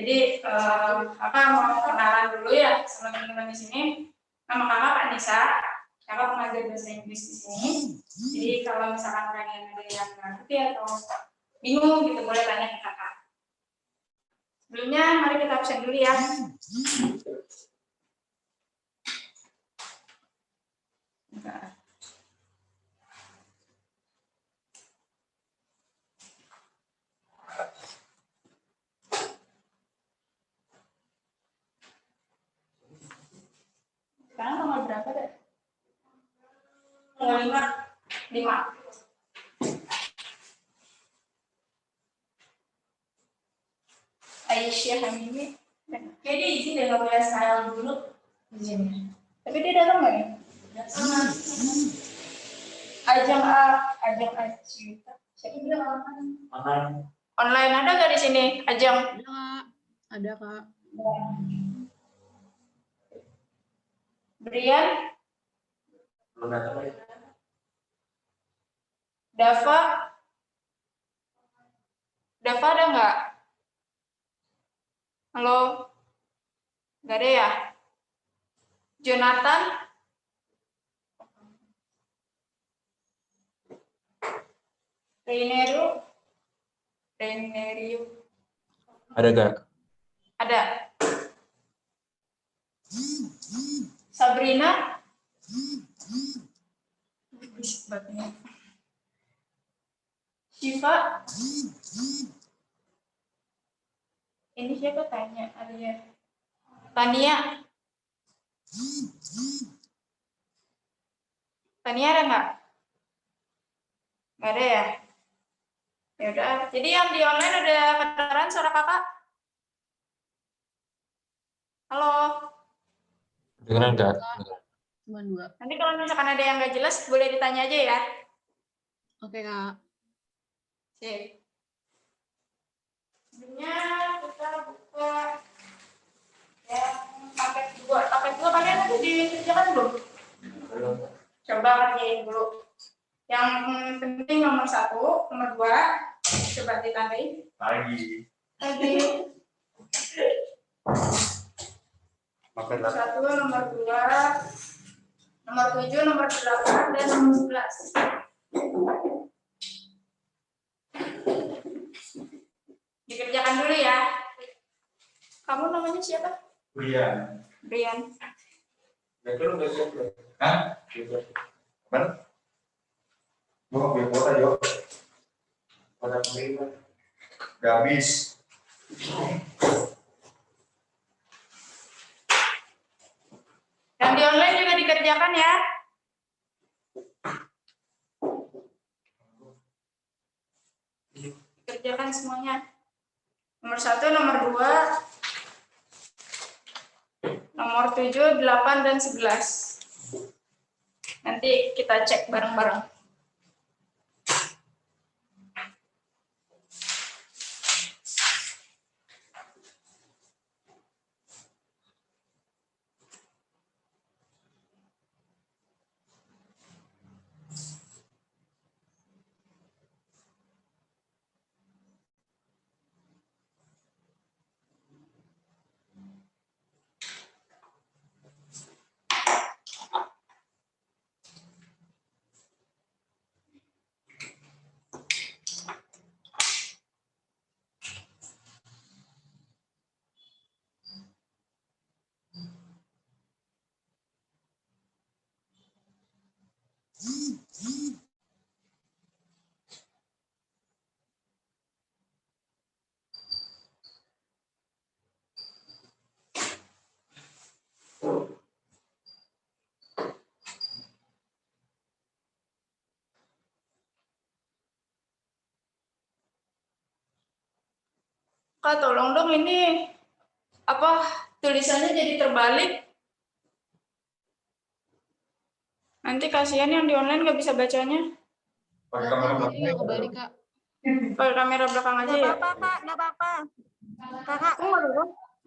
Jadi kakak mau kenalan dulu ya sama teman-teman di sini. Nama kakak Kak Nisa, kakak pengajar bahasa Inggris di sini. Jadi kalau misalkan kalian ada yang nggak ngerti atau bingung gitu boleh tanya ke kakak. Sebelumnya mari kita absen dulu ya. Sekarang tanggal berapa deh? Tanggal 5. Aisyah Hamimi. Kayaknya izin deh nggak boleh style dulu. Izin. Tapi dia datang nggak nih? Datang. Ajang Cita. Siapa bilang online? Online ada nggak di sini? Ajang? Ada Kak. Ada Kak. Brian? Belum datang lagi. Dava? Dava ada nggak? Halo? Nggak ada ya? Jonathan? Reineru? Ada gak? Ada. Sabrina? Shiva? Ini siapa tanya? Alia. Tania? Tania ada nggak? Nggak ada ya? Ya udah. Jadi yang di online ada kedengaran suara kakak? Halo? Dengeran gak? Cuma 2. Nanti kalau misalkan ada yang nggak jelas, boleh ditanya aja ya. Oke Kak. Oke. Sebelumnya kita buka yang paket 2. Paket 2 kalian nanti dikerjakan belum? Belum. Coba kerjain dulu. Yang penting nomor 1, nomor 2, coba ditandai. Lagi. Nomor 1, nomor 2, nomor 7, nomor 8, dan nomor 11. Dikerjakan dulu ya. Kamu namanya siapa? Brian. Brian. Betul, betul. Hah? Betul. Mau ambil kuota, Jo. Kuota pemerintah. Udah habis. Yang di online juga dikerjakan ya. Dikerjakan semuanya. Nomor 1, nomor 2, nomor 7, 8, dan 11. Nanti kita cek bareng-bareng. Kak, tolong dong ini apa tulisannya jadi terbalik. Nanti kasihan yang di online nggak bisa bacanya. Pakai kamera belakang nggak kebalik Kak. Pakai kamera belakang aja ya. Nggak apa-apa Kak, nggak apa-apa. Kakak,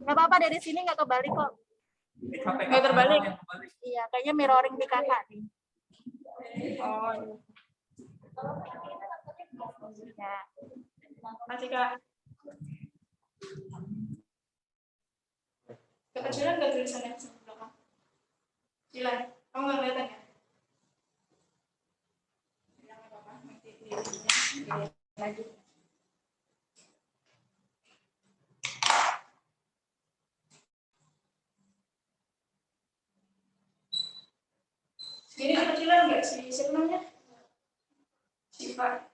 nggak apa-apa dari sini nggak kebalik kok. Nggak terbalik. Iya, kayaknya mirroring di kakak nih. Oh, Ya. makasih Kak. kecilan nggak tulisannya sebelah belakang? Kecilan. Kamu nggak kelihatan ya? Ya, nggak apa-apa. Nanti dilihat lagi. Ini kecilan nggak sih? Siapa namanya? Sifat.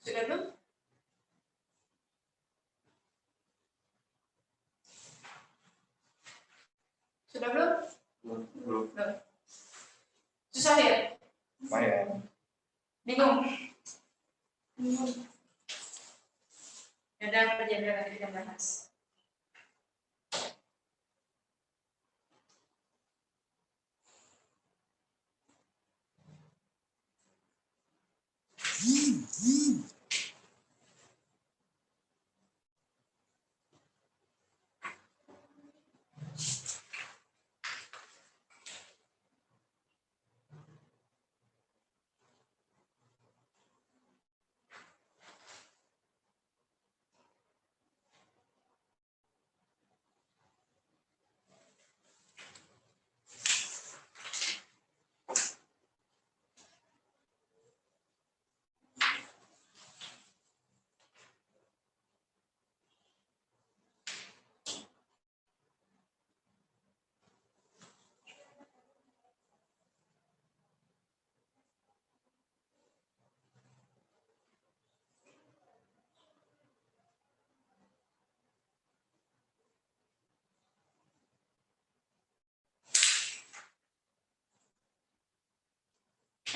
Sudah belum? Sudah belum? Belum. Susah ya? Lumayan. Bingung? Ya udah, nanti kita bahas.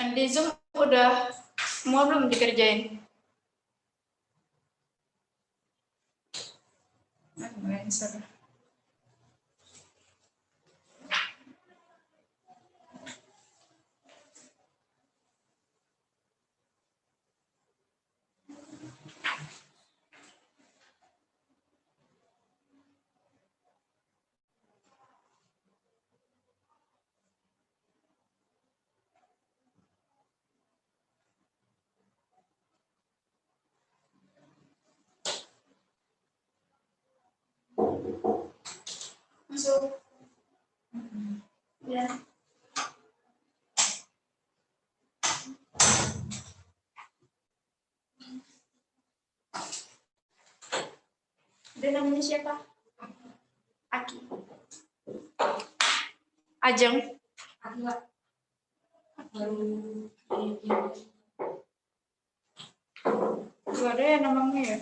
Yang di Zoom udah semua belum dikerjain? Answer. Masuk. Ya. Dia namanya siapa? Aki. Ajeng. Gak ada ya namanya ya?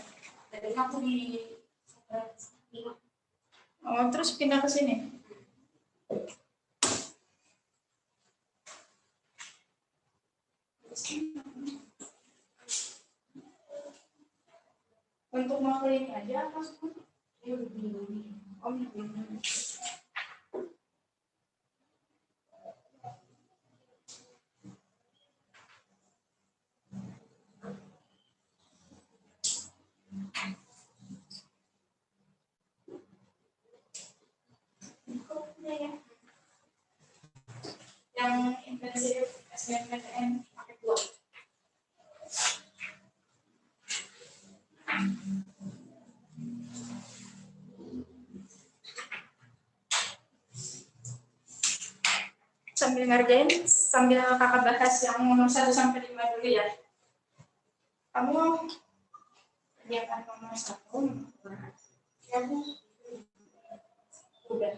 Oh, terus pindah ke sini. Untuk makhluk aja apa semua? Oh, ya. Yang intensif SBMPTN pakai 2. Sambil ngerjain, sambil kakak bahas yang nomor 1 sampai 5 dulu ya. Kamu kerjakan nomor 1, ya Bu? Udah.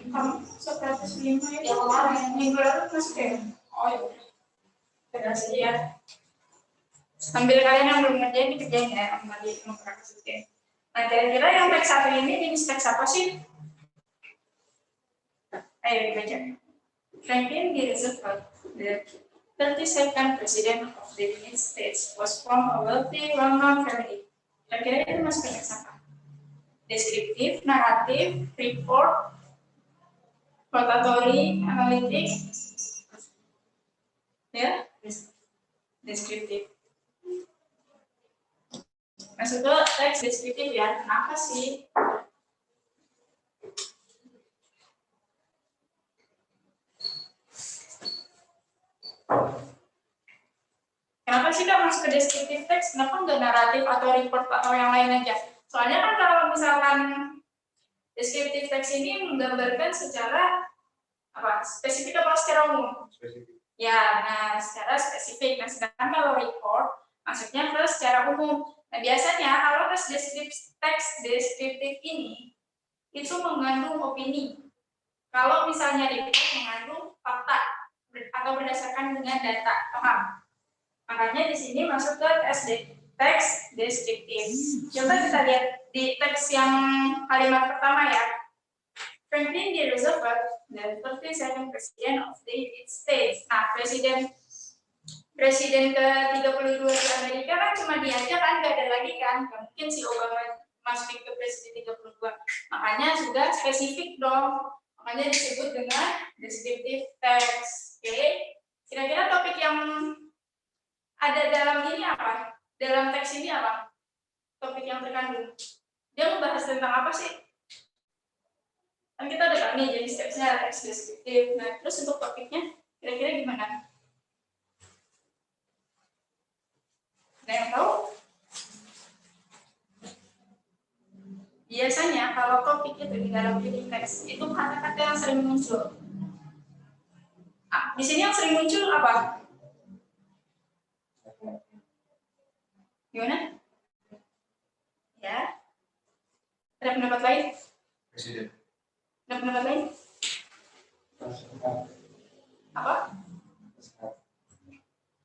Kamu 105 ya? Minggu lalu masuk ya? Oh ya udah. Terima ya. Sambil kalian yang belum ngerjain dikerjain ya, sama di praktis ya. Nah, kira-kira yang teks 1 ini jenis teks apa sih? Ayo dibaca. Franklin D. Roosevelt, the 32nd President of the United States, was from a wealthy, well-known family. Kira-kira itu masuk ke teks apa? Deskriptif, naratif, report, rotatory, analitik, ya, deskriptif. Masuk ke teks deskriptif ya. Kenapa sih? Kenapa sih Kak masuk ke deskriptif teks? Kenapa nggak naratif atau report atau yang lain aja? Soalnya kan kalau misalkan deskriptif teks ini menggambarkan secara apa? Spesifik atau secara umum? Spesifik. Ya, nah secara spesifik. Nah, sedangkan kalau report maksudnya ke secara umum. Nah, biasanya kalau teks deskriptif ini itu mengandung opini. Kalau misalnya report mengandung fakta atau berdasarkan dengan data, paham? Makanya di sini masuk ke teks deskriptif. Coba kita lihat di teks yang kalimat pertama ya. Franklin D. Roosevelt, the 32nd President of the United States. Nah, presiden ke-32 di Amerika kan cuma dia aja kan, nggak ada lagi kan. Nggak mungkin si Obama masukin ke presiden 32. Makanya sudah spesifik dong. Makanya disebut dengan descriptive text. Oke. Kira-kira topik yang ada dalam ini apa? Dalam teks ini apa? Topik yang terkandung. Dia membahas tentang apa sih? Kan kita udah tahu nih jenis teksnya teks deskriptif. Nah, terus untuk topiknya kira-kira gimana? Ada yang tahu? Biasanya kalau topik itu di dalam jenis teks itu kata-kata yang sering muncul. Di sini yang sering muncul apa? Gimana? Ya. Ada pendapat lain? Presiden. Ada pendapat lain? Apa?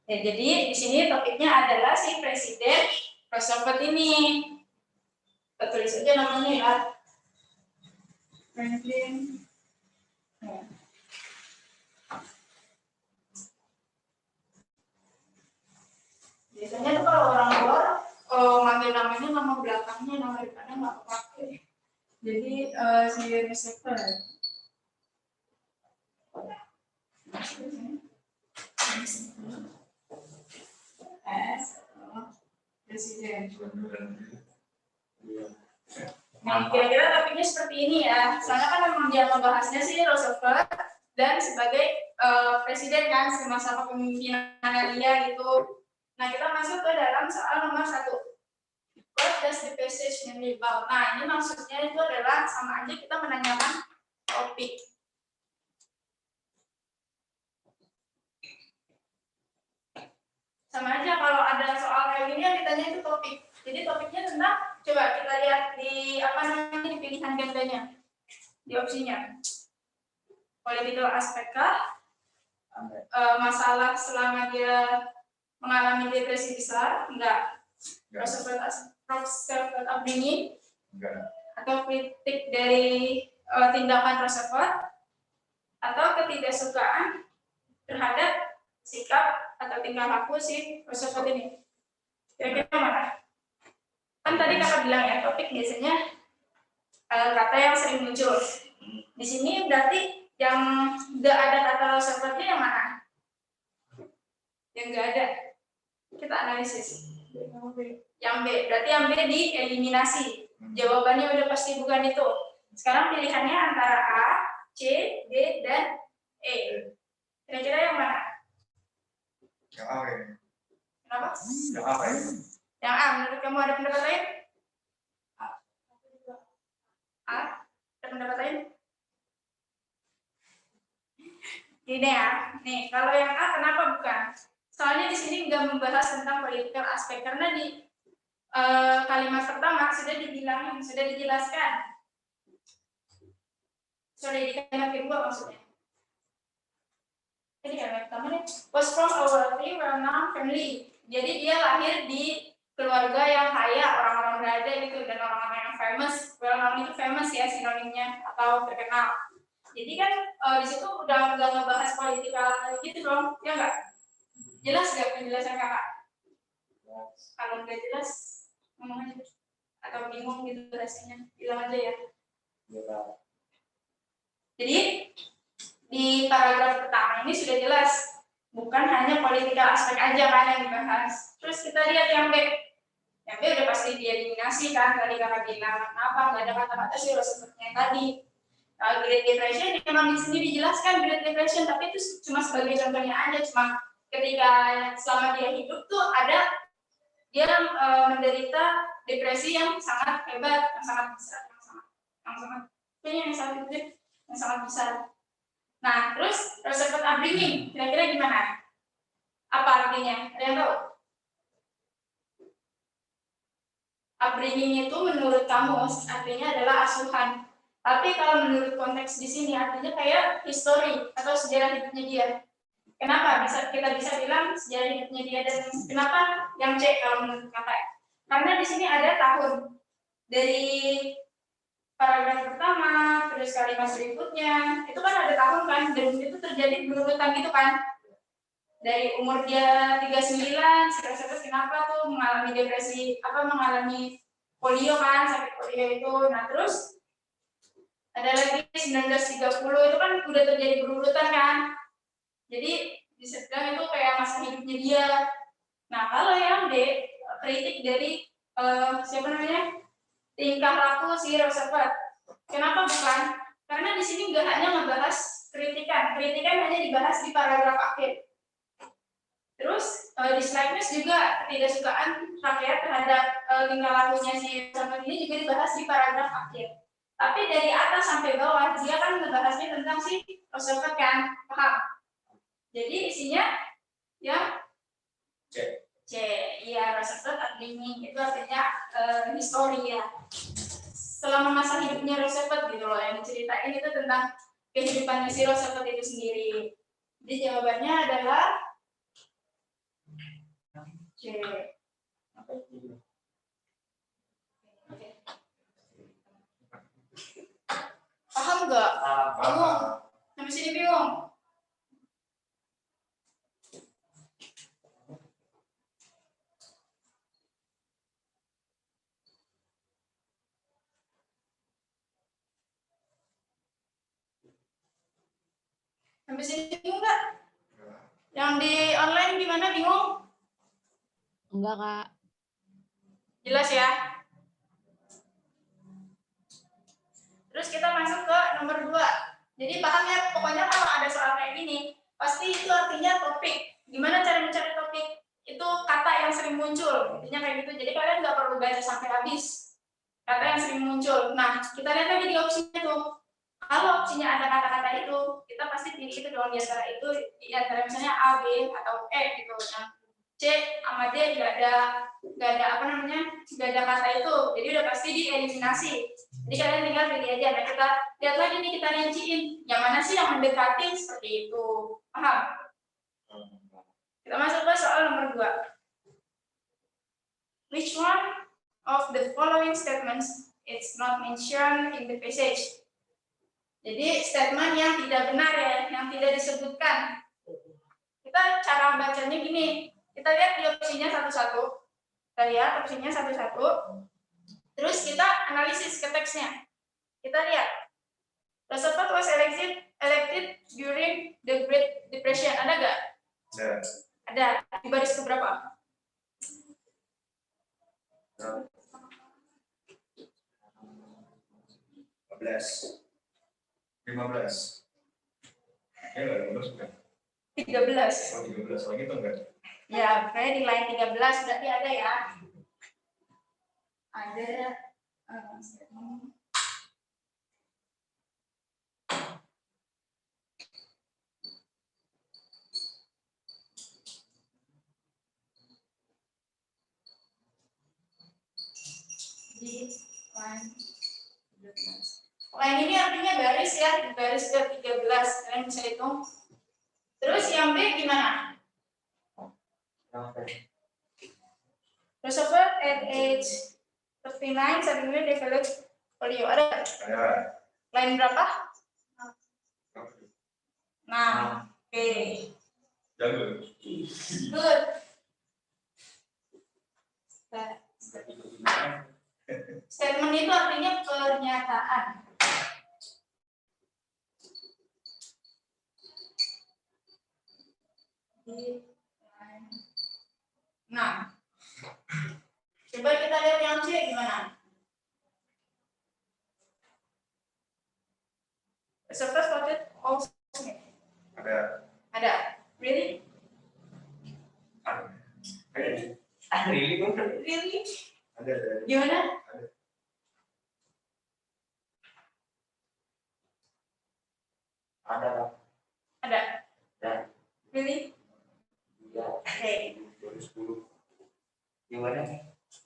Ya, jadi di sini topiknya adalah si presiden Roosevelt ini. Kita tulis aja namanya ya. Franklin. Ya. Biasanya tuh kalau orang luar manggil namanya nama belakangnya, nama depannya nggak pakai. Jadi si Roosevelt. Presiden. Nah, kira-kira topiknya seperti ini ya. Soalnya kan memang dia membahasnya sih Roosevelt dan sebagai presiden kan semasa kepemimpinan dia gitu. Nah, kita masuk ke dalam soal nomor 1. What does the passage mean about? Nah, ini maksudnya itu adalah sama aja kita menanyakan topik. Sama aja kalau ada soal kayak gini yang ditanya itu topik. Jadi topiknya tentang, coba kita lihat di apa namanya di pilihan gandanya, di opsinya. Political aspect kah? Masalah selama dia mengalami depresi besar? Enggak. Roosevelt upbringing? Enggak. Atau kritik dari tindakan Roosevelt? Atau ketidaksukaan terhadap sikap atau tingkah laku si Roosevelt ini? Kira-kira mana? Kan tadi kakak bilang ya, topik biasanya kata yang sering muncul. Di sini berarti yang nggak ada kata Rooseveltnya yang mana? Yang nggak ada. Kita analisis. Yang B, berarti yang B dieliminasi. Jawabannya udah pasti bukan itu. Sekarang pilihannya antara A, C, D, dan E. Kira-kira yang mana? Yang A ya. Kenapa? Yang A ya. Yang A, menurut kamu ada pendapat lain? A? Ada pendapat lain? Gini ya, nih kalau yang A kenapa bukan? Soalnya di sini nggak membahas tentang political aspek karena di kalimat pertama sudah dibilangin, sudah dijelaskan. Sorry, di kalimat kedua maksudnya. Jadi kalimat pertama nih, was from a wealthy, well-known family. Jadi dia lahir di keluarga yang kaya, orang-orang berada gitu dan orang-orang yang famous. Well-known itu famous ya sinonimnya atau terkenal. Jadi kan di situ udah nggak ngebahas politikal gitu dong, ya nggak? Jelas nggak penjelasan kakak? Kalau nggak jelas ngomong aja. Atau bingung gitu rasanya, bilang aja ya. Jadi di paragraf pertama ini sudah jelas, bukan hanya politikal aspek aja kan yang dibahas. Terus kita lihat yang B. Yang B udah pasti dieliminasi kan, tadi kakak bilang. Kenapa nggak ada kata-kata sih Rooseveltnya tadi? Great Depression memang di sini dijelaskan Great Depression, tapi itu cuma sebagai contohnya aja, cuma ketika selama dia hidup tuh ada dia menderita depresi yang sangat hebat, yang sangat besar, yang sangat besar. Nah, terus Roosevelt upbringing, kira-kira gimana? Apa artinya? Ada yang tahu? Upbringing itu menurut kamus artinya adalah asuhan. Tapi kalau menurut konteks di sini artinya kayak history atau sejarah hidupnya dia. Kenapa kita bisa bilang sejarah hidupnya dia dan kenapa yang C kalau menurut kakak? Karena di sini ada tahun dari paragraf pertama, terus kalimat berikutnya, itu kan ada tahun kan dan itu terjadi berurutan gitu kan. Dari umur dia 39, terus kenapa tuh mengalami depresi, mengalami polio kan, sakit polio itu. Nah, terus ada lagi 1930 itu kan udah terjadi berurutan kan. Jadi bisa bilang itu kayak masa hidupnya dia. Nah, kalau yang D, kritik dari siapa namanya? Tingkah laku si Roosevelt. Kenapa bukan? Karena di sini nggak hanya membahas kritikan. Kritikan hanya dibahas di paragraf akhir. Terus di slide-nya juga ketidaksukaan rakyat terhadap tingkah lakunya si Roosevelt ini juga dibahas di paragraf akhir. Tapi dari atas sampai bawah dia kan membahasnya tentang si Roosevelt kan, paham? Jadi isinya ya C, iya Roosevelt upbringing itu artinya histori ya. Selama masa hidupnya Roosevelt gitu loh yang diceritain itu tentang kehidupan si Roosevelt itu sendiri. Jadi jawabannya adalah C. Paham nggak? Bingung? Paham. Sampai sini bingung? Sampai sini bingung nggak? Yang di online gimana, bingung? Enggak, Kak. Jelas ya? Terus kita masuk ke nomor 2. Jadi paham ya, pokoknya kalau ada soal kayak gini, pasti itu artinya topik. Gimana cara mencari topik? Itu kata yang sering muncul, intinya kayak gitu. Jadi kalian nggak perlu baca sampai habis. Kata yang sering muncul. Nah, kita lihat lagi di opsinya tuh. Kalau opsinya ada kata-kata itu, kita pasti pilih itu dong, di antara itu, di antara misalnya A, B, atau E gitu. Nah, C sama D nggak ada apa namanya, nggak ada kata itu, jadi udah pasti dieliminasi. Jadi kalian tinggal pilih aja. Nah, kita lihat lagi nih, kita rinciin yang mana sih yang mendekati seperti itu. Paham? Kita masuk ke soal nomor 2. Which one of the following statements is not mentioned in the passage? Jadi statement yang tidak benar ya, yang tidak disebutkan. Kita cara bacanya gini, kita lihat di opsinya satu-satu. Kita lihat opsinya satu-satu. Terus kita analisis ke teksnya. Kita lihat. Roosevelt was elected during the Great Depression. Ada nggak? Ada. Di baris keberapa? 15. Ya enggak 15 bukan? 13. Oh, 13 lagi tuh enggak? Ya, kayak di line 13 berarti ada ya. Ada. Di line 13. Line ini artinya garis ya, garis ke-13. Kalian bisa hitung. Terus yang B gimana? Roosevelt at age 39 suddenly developed polio. Ada? Ada. Line berapa? Nah, oke. Jago. Good. Statement itu artinya pernyataan. Nah, coba kita lihat yang C gimana. Roosevelt voted all Smith. Ada. Ada. Really? Really? Really? Ada. Gimana? Ada. Ada. Ada. Really? Iya. Oke. 2010. Gimana?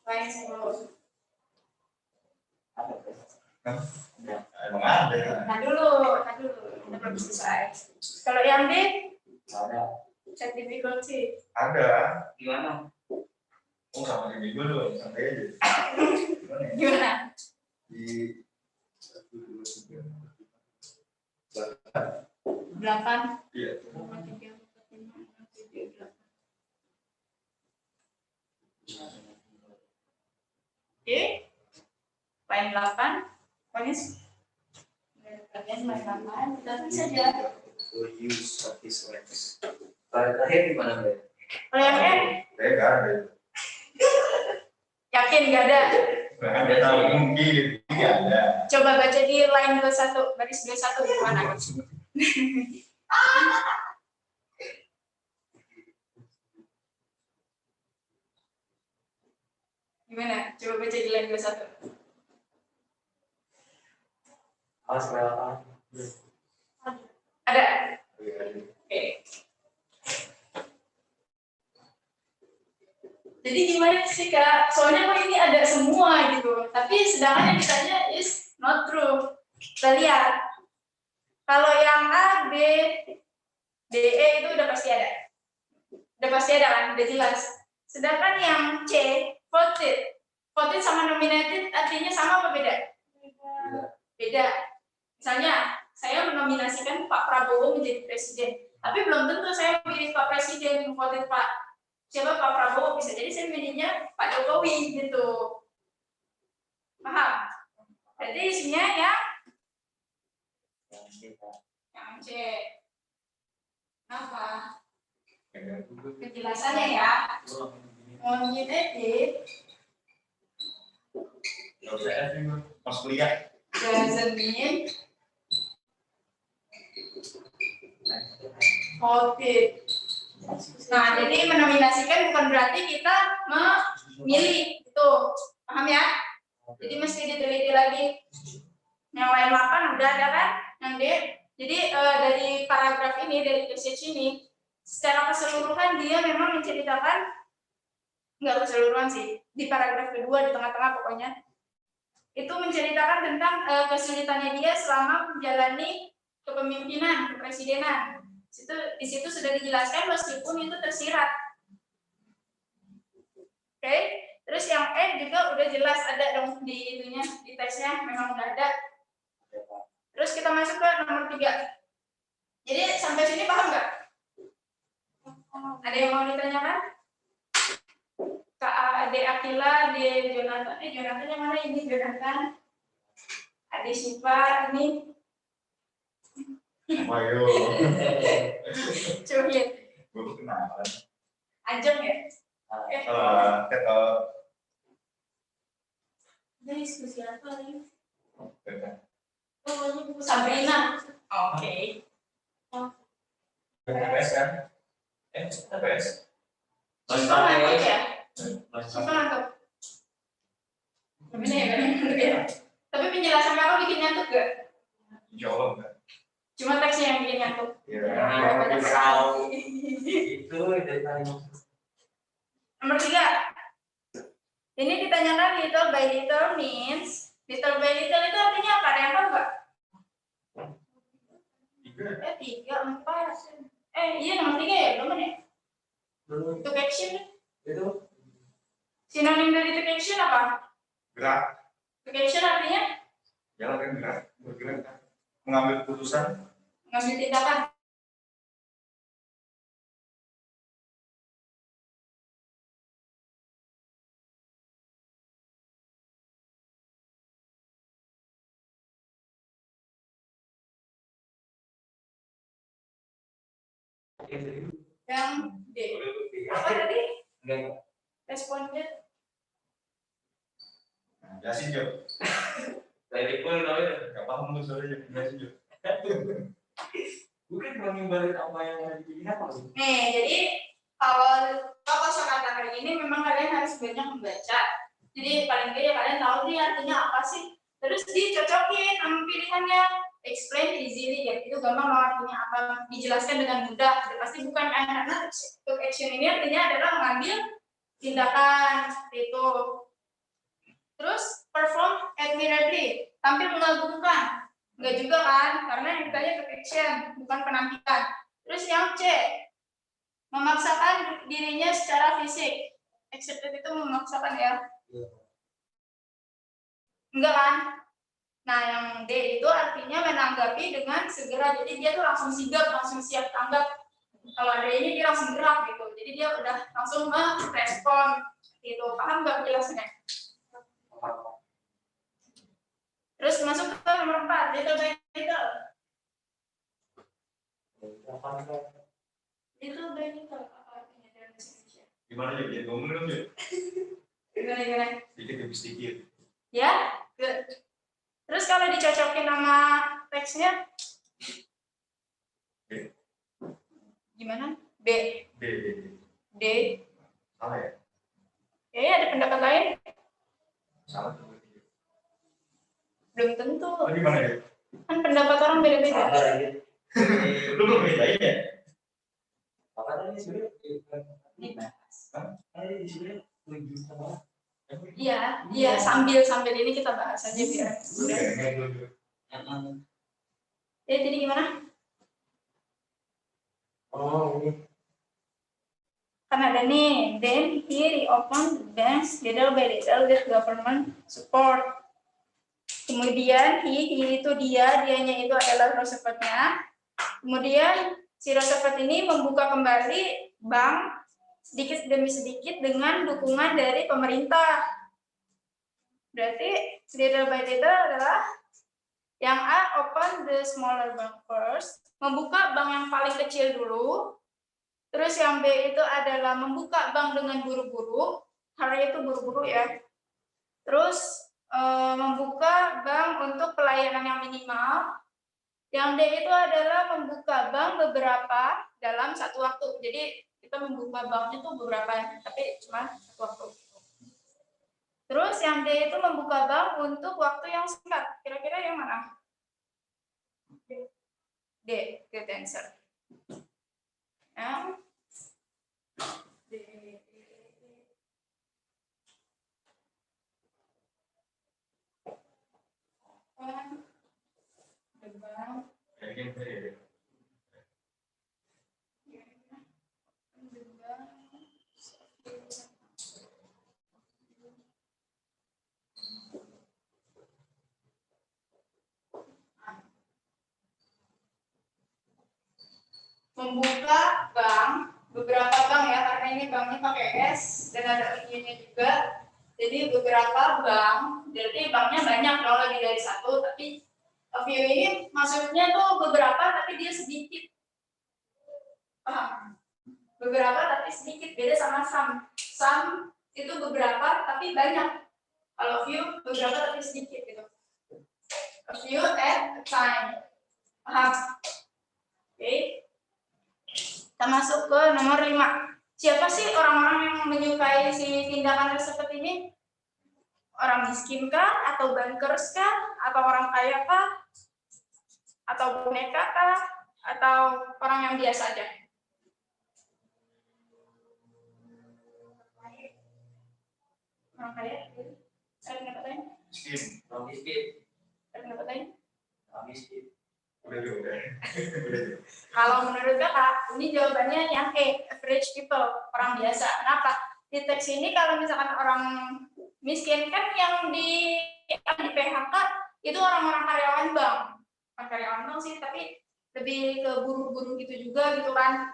Line 10. Ada. Emang ada. Nah dulu. Kita belum selesai. Kalau yang D? Ada. Check difficulty. Ada. Gimana? Oh, sama ini dulu, sampai aja. Gimana ya? Gimana? Di 1, 2, 3, 8. Iya. 2, 3, 4, 5, 6, 7, 8. Oke. Line 8. Pokoknya bagian line 8. Kita tulis saja. Use this lex. Terakhir di mana, Mbak? Kalau yang E? Enggak ada. Yakin nggak ada? Nggak ada, tahu mungkin. Nggak ada. Coba baca di line 21, baris 21 gimana? Gimana? Coba baca di line 21. Ada? Oke. Jadi gimana sih Kak? Soalnya kok ini ada semua gitu. Tapi sedangkan yang ditanya is not true. Kita lihat. Kalau yang A, B, D, E itu udah pasti ada. Udah pasti ada kan? Udah jelas. Sedangkan yang C, voted. Voted sama nominated artinya sama apa beda? Beda. Misalnya, saya menominasikan Pak Prabowo menjadi presiden, tapi belum tentu saya memilih Pak Presiden, memvote siapa Pak Prabowo, bisa jadi saya milihnya Pak Jokowi gitu. Paham? Jadi isinya yang C. Apa? Penjelasannya ya. Mohon edit. Nggak usah F ini, pas kuliah. Doesn't mean voted. Nah, jadi menominasikan bukan berarti kita memilih itu, paham ya? Jadi mesti diteliti lagi. Yang lain 8 udah ada kan? Yang D. Jadi dari paragraf ini, dari passage ini, secara keseluruhan dia memang menceritakan, nggak keseluruhan sih, di paragraf kedua di tengah-tengah pokoknya, itu menceritakan tentang kesulitannya dia selama menjalani kepemimpinan, kepresidenan. Di situ sudah dijelaskan meskipun itu tersirat. Oke, terus yang E juga udah jelas ada dong di itunya, di teksnya memang udah ada. Terus kita masuk ke nomor 3. Jadi sampai sini paham nggak? Ada yang mau ditanyakan? Kak Ade Akila, Ade Jonathan, Jonathan yang mana ini Jonathan? Ade Siva ini. Ayo. Coba lihat. Gue kenal. Ajeng ya? Kata. Ini diskusi apa nih? Sabrina. Oke. TPS kan? TPS. Siva ngantuk ya? Siva ngantuk. Ini ya. Tapi penjelasan kakak bikin ngantuk gak? Insya Allah enggak. Cuma teksnya yang bikin ngantuk. Itu dari tadi. Nomor 3. Ini ditanyakan little by little means. Little by little itu artinya apa? Ada yang tahu nggak? 3, 4. Iya nomor 3 ya, belum ya? To action. Itu Sinonim dari to action apa? gerak. To action artinya Jalan kan gerak, bergerak kan. Mengambil keputusan. ngambil tindakan. Yang D. Apa tadi? Responden. Jelasin Jo. Dari pun nggak paham tuh soalnya jelasin Jo. Bukan mengimbalin apa yang ada dilihat maksudnya. Jadi kalau kosakata kayak gini memang kalian harus banyak membaca. Jadi paling tidak kalian tahu nih artinya apa sih. Terus dicocokin sama pilihannya. Explain easily ya, itu gampang mau artinya apa, dijelaskan dengan mudah. Pasti bukan karena to action ini artinya adalah mengambil tindakan itu. Terus perform admirably, tampil mengagumkan. Enggak juga kan, karena yang ditanya to action, bukan penampilan. Terus yang C, memaksakan dirinya secara fisik. Accepted itu memaksakan ya. Enggak kan? Nah, yang D itu artinya menanggapi dengan segera. Jadi dia tuh langsung sigap, langsung siap tanggap. Kalau ada ini dia langsung gerak gitu. Jadi dia udah langsung merespon gitu. Paham nggak penjelasannya? Terus masuk ke nomor 4, little by little. Little by little apa artinya dalam bahasa Indonesia? Gimana ya? Dia ngomong dong Jo. Gimana? Sedikit demi sedikit. Ya, good. Terus kalau dicocokin sama teksnya B. Gimana? B. D. Salah ya? Ada pendapat lain? Salah. Belum tentu. Gimana ya? Kan pendapat orang beda-beda. Lu belum bedain ya? Apa tadi sebenarnya? Dibahas. Di sini lebih sama. Iya, sambil ini kita bahas aja biar udah. Jadi gimana? Oh, ini. Kan ada nih, then he reopened the banks little by little with government support. Kemudian he itu dianya itu adalah Roosevelt-nya. Kemudian si Roosevelt ini membuka kembali bank sedikit demi sedikit dengan dukungan dari pemerintah. Berarti little by little adalah yang A, open the smaller bank first, membuka bank yang paling kecil dulu. Terus yang B itu adalah membuka bank dengan buru-buru, harusnya itu buru-buru ya. Terus membuka bank untuk pelayanan yang minimal. Yang D itu adalah membuka bank beberapa dalam satu waktu. Jadi kita membuka banknya tuh beberapa, tapi cuma satu waktu. Terus yang D itu membuka bank untuk waktu yang singkat. Kira-kira yang mana? D, good answer. Yang D. Membuka bank, beberapa bank ya, karena ini banknya pakai S dan ada I-nya juga. Jadi beberapa bank, jadi banknya banyak kalau lebih dari satu, tapi a few ini maksudnya tuh beberapa tapi dia sedikit. Paham? Beberapa tapi sedikit, beda sama some. Some itu beberapa tapi banyak. Kalau few beberapa tapi sedikit gitu. A few at a time. Paham? Oke. Kita masuk ke nomor 5. Siapa sih orang-orang yang menyukai si tindakan tersebut ini? Orang miskin kah? Atau bankers kah? Atau orang kaya kah? Atau boneka kah? Atau orang yang biasa aja? Orang kaya? Ada pendapat lain? Miskin. Orang miskin. Ada pendapat lain? Orang miskin. Udah. Kalau menurut kakak, ini jawabannya yang E, average people, orang biasa. Kenapa? Di teks ini kalau misalkan orang miskin kan yang di PHK itu orang-orang karyawan bank. Bukan karyawan bank sih, tapi lebih ke buruh-buruh gitu juga gitu kan.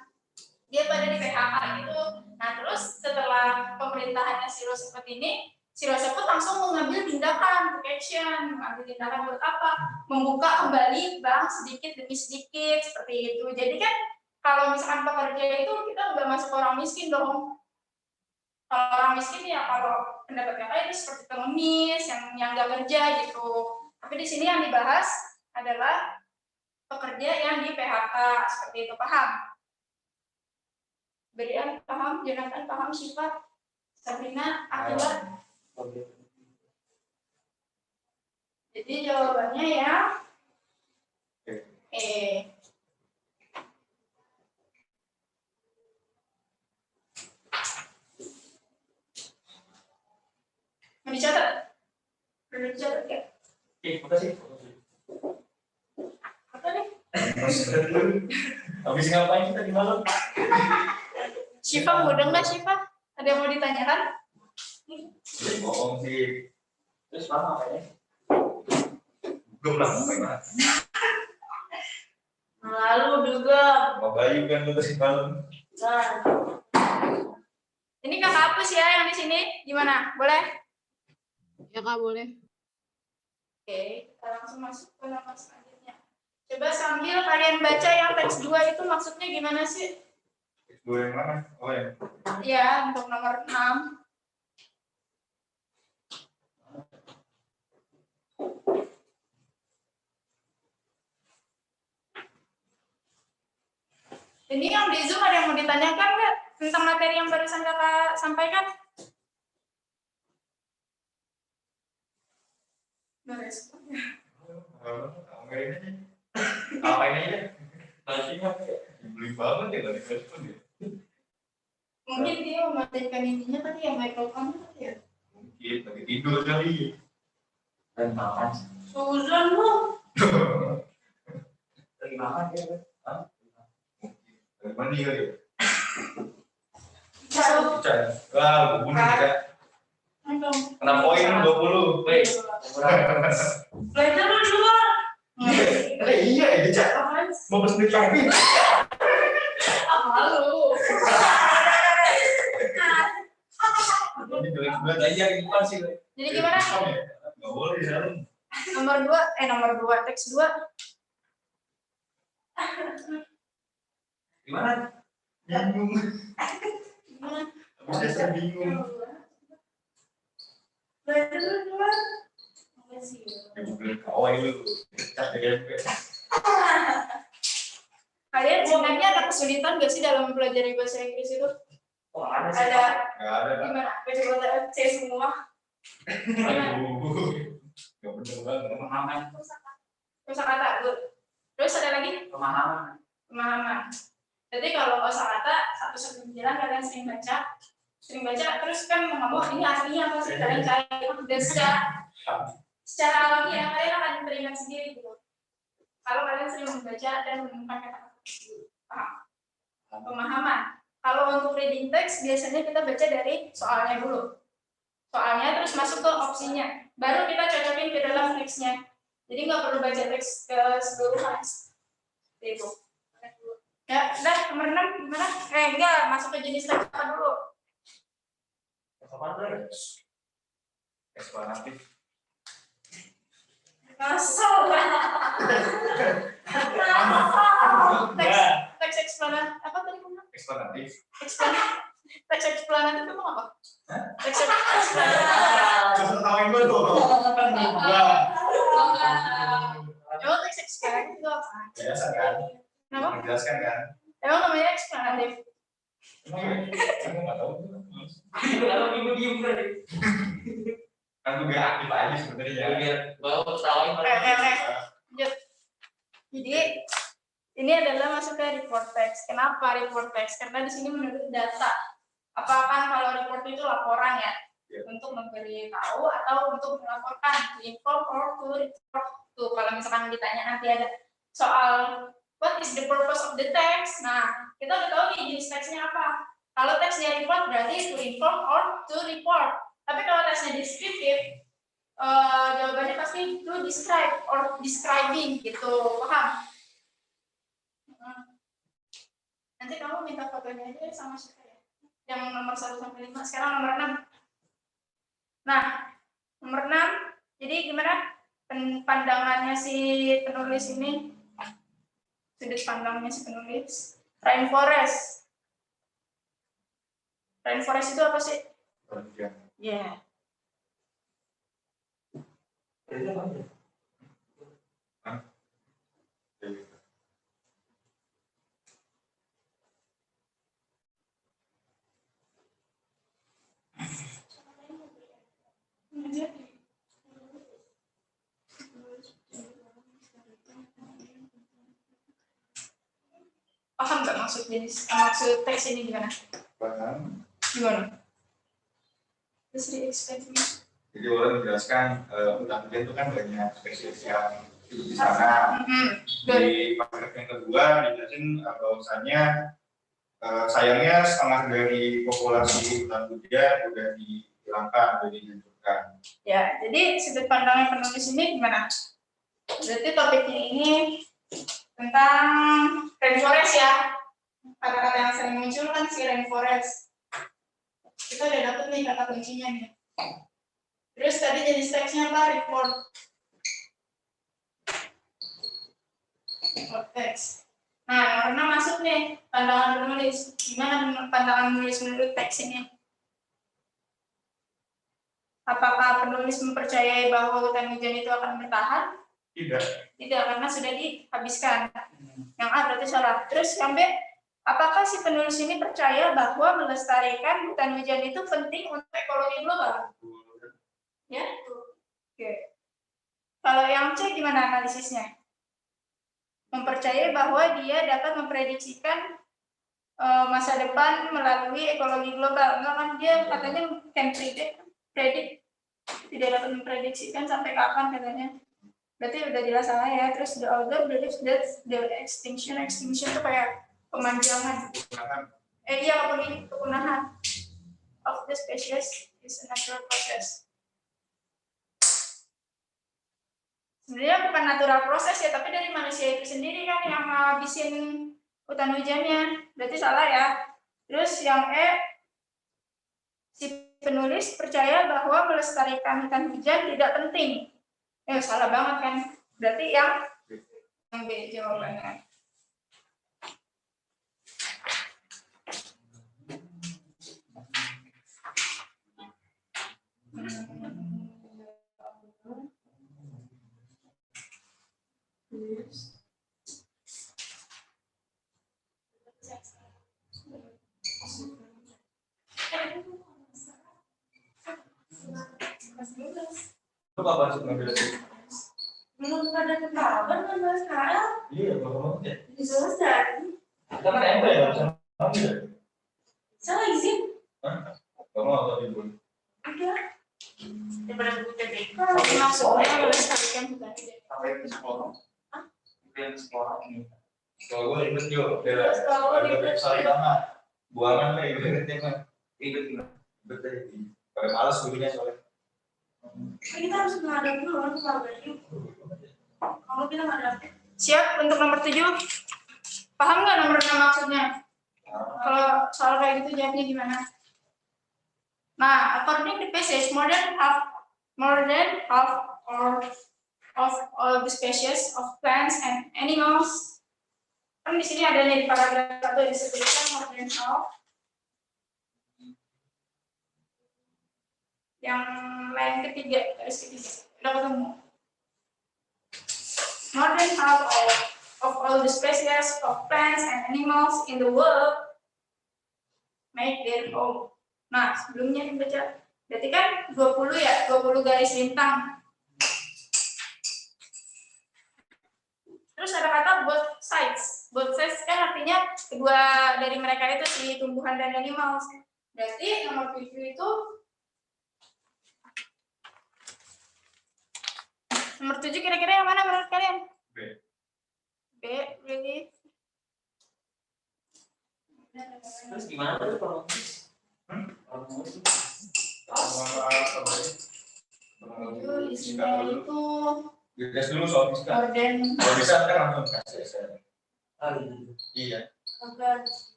Dia pada di PHK gitu. Nah terus setelah pemerintahannya si Roosevelt ini, si Roosevelt langsung mengambil tindakan, action, mengambil tindakan buat apa? Membuka kembali bank sedikit demi sedikit seperti itu. Jadi kan kalau misalkan pekerja itu kita nggak masuk orang miskin dong. Kalau orang miskin ya kalau pendapat kakak itu seperti pengemis yang nggak kerja gitu. Tapi di sini yang dibahas adalah pekerja yang di PHK seperti itu, paham? Berian paham, Jonathan paham, Syifa, Sabrina, Akila. Jadi jawabannya ya E. Mau dicatat? Perlu dicatat ya? Makasih. Apa nih? Habis ngapain kita di malam? Syifa mudah nggak Syifa? Ada yang mau ditanyakan? Bohong sih. Terus mana kayaknya? Gue bilang apa? Lalu juga. Sama Bayu kan lu kasih malam. Nah. Ini kakak hapus ya yang di sini. Gimana? Boleh? Ya Kak, boleh. Oke, kita langsung masuk ke nomor selanjutnya. Coba sambil kalian baca yang teks 2 itu maksudnya gimana sih? Gue yang mana? Oh ya. Ya, untuk nomor 6. Ini yang di Zoom ada yang mau ditanyakan nggak tentang materi yang barusan kakak sampaikan? Nggak respon ya. Apain aja? Nasinya beli banget ya dari respon ya. Mungkin dia mematikan ininya tadi yang mikrofon tadi ya. Mungkin lagi tidur kali. Dan makan. Suzon lu. Lagi makan ya kan? Hah? Lagi mandi kali. Jauh. Wah, gue bunuh ya. Kena poin 20. Weh, Belajar lu dulu. Iya, ya jatuh. 15 menit lagi. Malu. Ini jelek banget. belajar di depan sih. Jadi gimana? Nggak boleh di dalam. Nomor 2, teks 2. Gimana? Bingung. Gimana? Habis dasar bingung. Belajar lu dulu. Makasih. Kawai lu. Kalian sebenarnya ada kesulitan gak sih dalam mempelajari bahasa Inggris itu? Oh, ada sih. Ada Nggak ada. gimana? Coba C semua. Aduh. Nggak bener banget. Pemahaman. Kosakata dulu. Terus ada lagi Pemahaman. pemahaman. Jadi kalau kosakata 1-9 kalian sering baca, terus kan mau ini artinya apa sih kalian cari dan secara alamiah kalian akan teringat sendiri gitu. Kalau kalian sering membaca dan menemukan kata-kata paham. Pemahaman. Kalau untuk reading text biasanya kita baca dari soalnya dulu. Soalnya terus masuk ke opsinya. Baru kita cocokin ke dalam teksnya. Jadi nggak perlu baca teks keseluruhan. Itu. Ya, udah nomor 6 gimana? Enggak, masuk ke jenis teks apa dulu? Eksplanatif. Ngasal. Teks eksplanatif apa tadi kamu? Eksplanatif. Teks eksplanatif itu apa? Teks Jangan eksplanatif. ketawain gue tuh. Enggak. Emang teks eksplanatif itu apa? Biasa kan? Kenapa? Menjelaskan kan? Emang namanya eksplanatif? Emang nggak tahu. Kalau diem tadi. Kan gue gak aktif aja sebenarnya. Biar bawa ketawain. Lanjut. Jadi ini adalah masuk ke report text. Kenapa report text? Karena di sini menurut data. Apakah kalau report itu laporan ya? Untuk memberitahu atau untuk melaporkan, to inform or to report. Tuh kalau misalkan ditanya nanti ada soal what is the purpose of the text? Nah, kita udah tahu nih jenis teksnya apa. Kalau teksnya report berarti to inform or to report. Tapi kalau teksnya descriptive, jawabannya pasti to describe or describing gitu, paham? Nanti kamu minta fotonya aja sama siapa ya? Yang nomor 1-5, sekarang nomor 6. Nah, nomor 6, jadi gimana pandangannya si penulis ini? Sudut pandangnya si penulis. Rainforest. Rainforest itu apa sih? Ya. Paham nggak maksud teks ini gimana? Paham. Gimana? Terus di-explain. Jadi orang menjelaskan hutan-hutan itu kan banyak spesies yang hidup di sana. Di paragraf yang kedua dijelasin bahwasannya sayangnya setengah dari populasi hutan hujan udah dihilangkan, udah dihancurkan. Ya, jadi sudut pandangnya penulis ini gimana? Berarti topiknya ini tentang rainforest ya. Kata-kata yang sering muncul kan si rainforest. Kita udah dapet nih kata kuncinya nih. Terus tadi jenis teksnya apa? Report text. Nah, karena masuk nih pandangan penulis. Gimana pandangan penulis menurut teks ini? Apakah penulis mempercayai bahwa hutan hujan itu akan bertahan? Tidak. Tidak, karena sudah dihabiskan. Yang A berarti salah. Terus yang B, apakah si penulis ini percaya bahwa melestarikan hutan hujan itu penting untuk ekologi global? Ya? Oke. Kalau yang C gimana analisisnya? Mempercayai bahwa dia dapat memprediksikan masa depan melalui ekologi global. Enggak kan dia katanya can predict. Tidak dapat memprediksikan sampai kapan katanya. Berarti udah jelas salah ya. Terus the author believes that the extinction itu kayak pemanjangan. Iya, kepunahan of the species is a natural process. Sebenarnya bukan natural proses ya, tapi dari manusia itu sendiri kan yang ngabisin hutan hujannya. Berarti salah ya. Terus yang E, si penulis percaya bahwa melestarikan hutan hujan tidak penting. Salah banget kan. Berarti yang B jawabannya. Lu apa maksud ngambil itu? Belum ada ketahuan kan bahas KL? Iya, belum ya. Selesai. Kita kan MP ya, bisa ngambil. Salah izin. Kamu apa ibu? Udah. Daripada buku TBK. Maksudnya melestarikan hutan hujan. Apa yang sekolah? Hah? Yang sekolah ini. Kalau gue ikut juga, Kalau ada ikut sama buangan lah, ikut tema. Ikut deh. Pada malas dulunya soalnya. Kita harus menghadap dulu kan keluarganya. Kalau kita menghadap. Siap untuk nomor 7. Paham nggak nomor 6 maksudnya? Kalau soal kayak gitu jawabnya gimana? Nah, according to passage, more than half of all the species of plants and animals. Kan di sini ada nih di paragraf 1 disebutkan more than half. Yang lain ketiga, garis ketiga. Udah ketemu. More than half of all the species of plants and animals in the world make their home. Nah, sebelumnya dibaca. Berarti kan 20 ya, 20 garis lintang. Terus ada kata both sides. Both sides kan artinya kedua dari mereka itu si tumbuhan dan animals. Berarti nomor 7 itu nomor 7 kira-kira yang mana menurut kalian? B. B, really? Terus gimana tuh kalau Isinya itu dites dulu soal fisika. orden. Kalau bisa kan langsung kasih saya. Iya.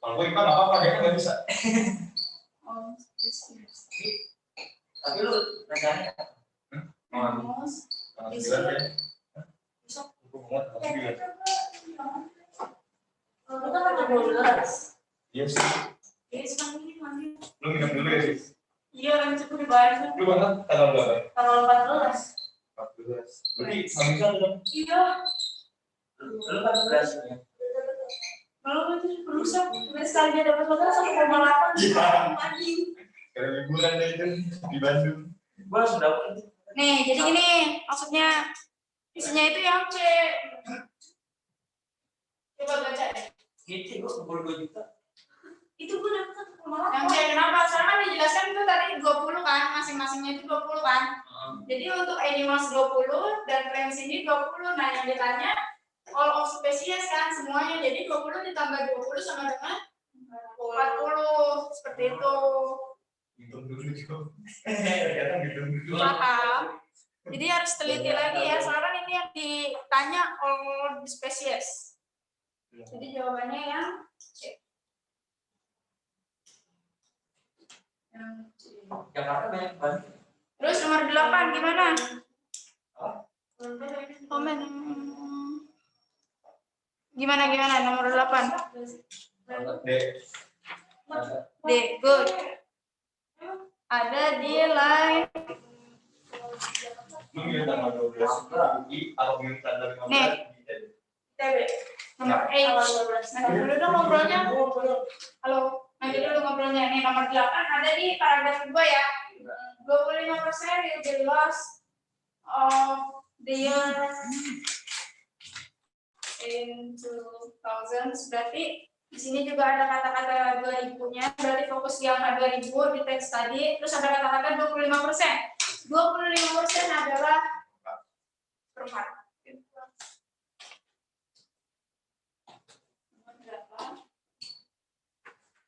Kalau gue IPA nggak apa-apa, dia kan nggak bisa. Tapi lu rencananya Tanggal 9 ya. Aku banget, tanggal 9. Kita kan 12. Iya sih. Lu minum dulu ya sih. Iya, kan cukup dibayar. Lu banget tanggal berapa? Tanggal 14. 14. Berarti sama dong. Iya. lu kan berhasil ya. Kalau itu berusaha, sekali dia dapat hotel 1,8. Iya. Pagi. Karena liburan deh itu di Bandung. Gua langsung dapet. Nih, jadi gini maksudnya. Isinya itu yang C. Coba baca deh. Gitu gua kumpul 2 juta. Itu gue dapat 1,8. Yang C kenapa? Soalnya kan dijelaskan itu tadi 20 kan, masing-masingnya itu 20 kan. Jadi untuk animals 20 dan plants ini 20. Nah, yang ditanya all of species kan semuanya. Jadi 20 ditambah 20 sama dengan 40. Seperti itu. Hitung dulu juga. Ternyata hitung dulu. Paham? Jadi harus teliti lagi ya, soalnya kan ini yang ditanya all species. Jadi jawabannya yang C. Yang C. Jakarta banyak banget. Terus nomor 8 gimana? Komen. Gimana nomor 8? D. D, good. Ada di line. Lu milih tanggal 12 UI atau milih tanggal 15 Nih. di TB? TB. Nomor H. Nanti dulu dong ngobrolnya. Halo, nanti dulu ngobrolnya. Nih nomor 8 ada di paragraf 2 ya. 25% will be lost of the year in 2000. Berarti di sini juga ada kata-kata 2000-nya. Berarti fokus di angka 2000 di teks tadi. Terus ada kata-kata 25%. 25% adalah perempat.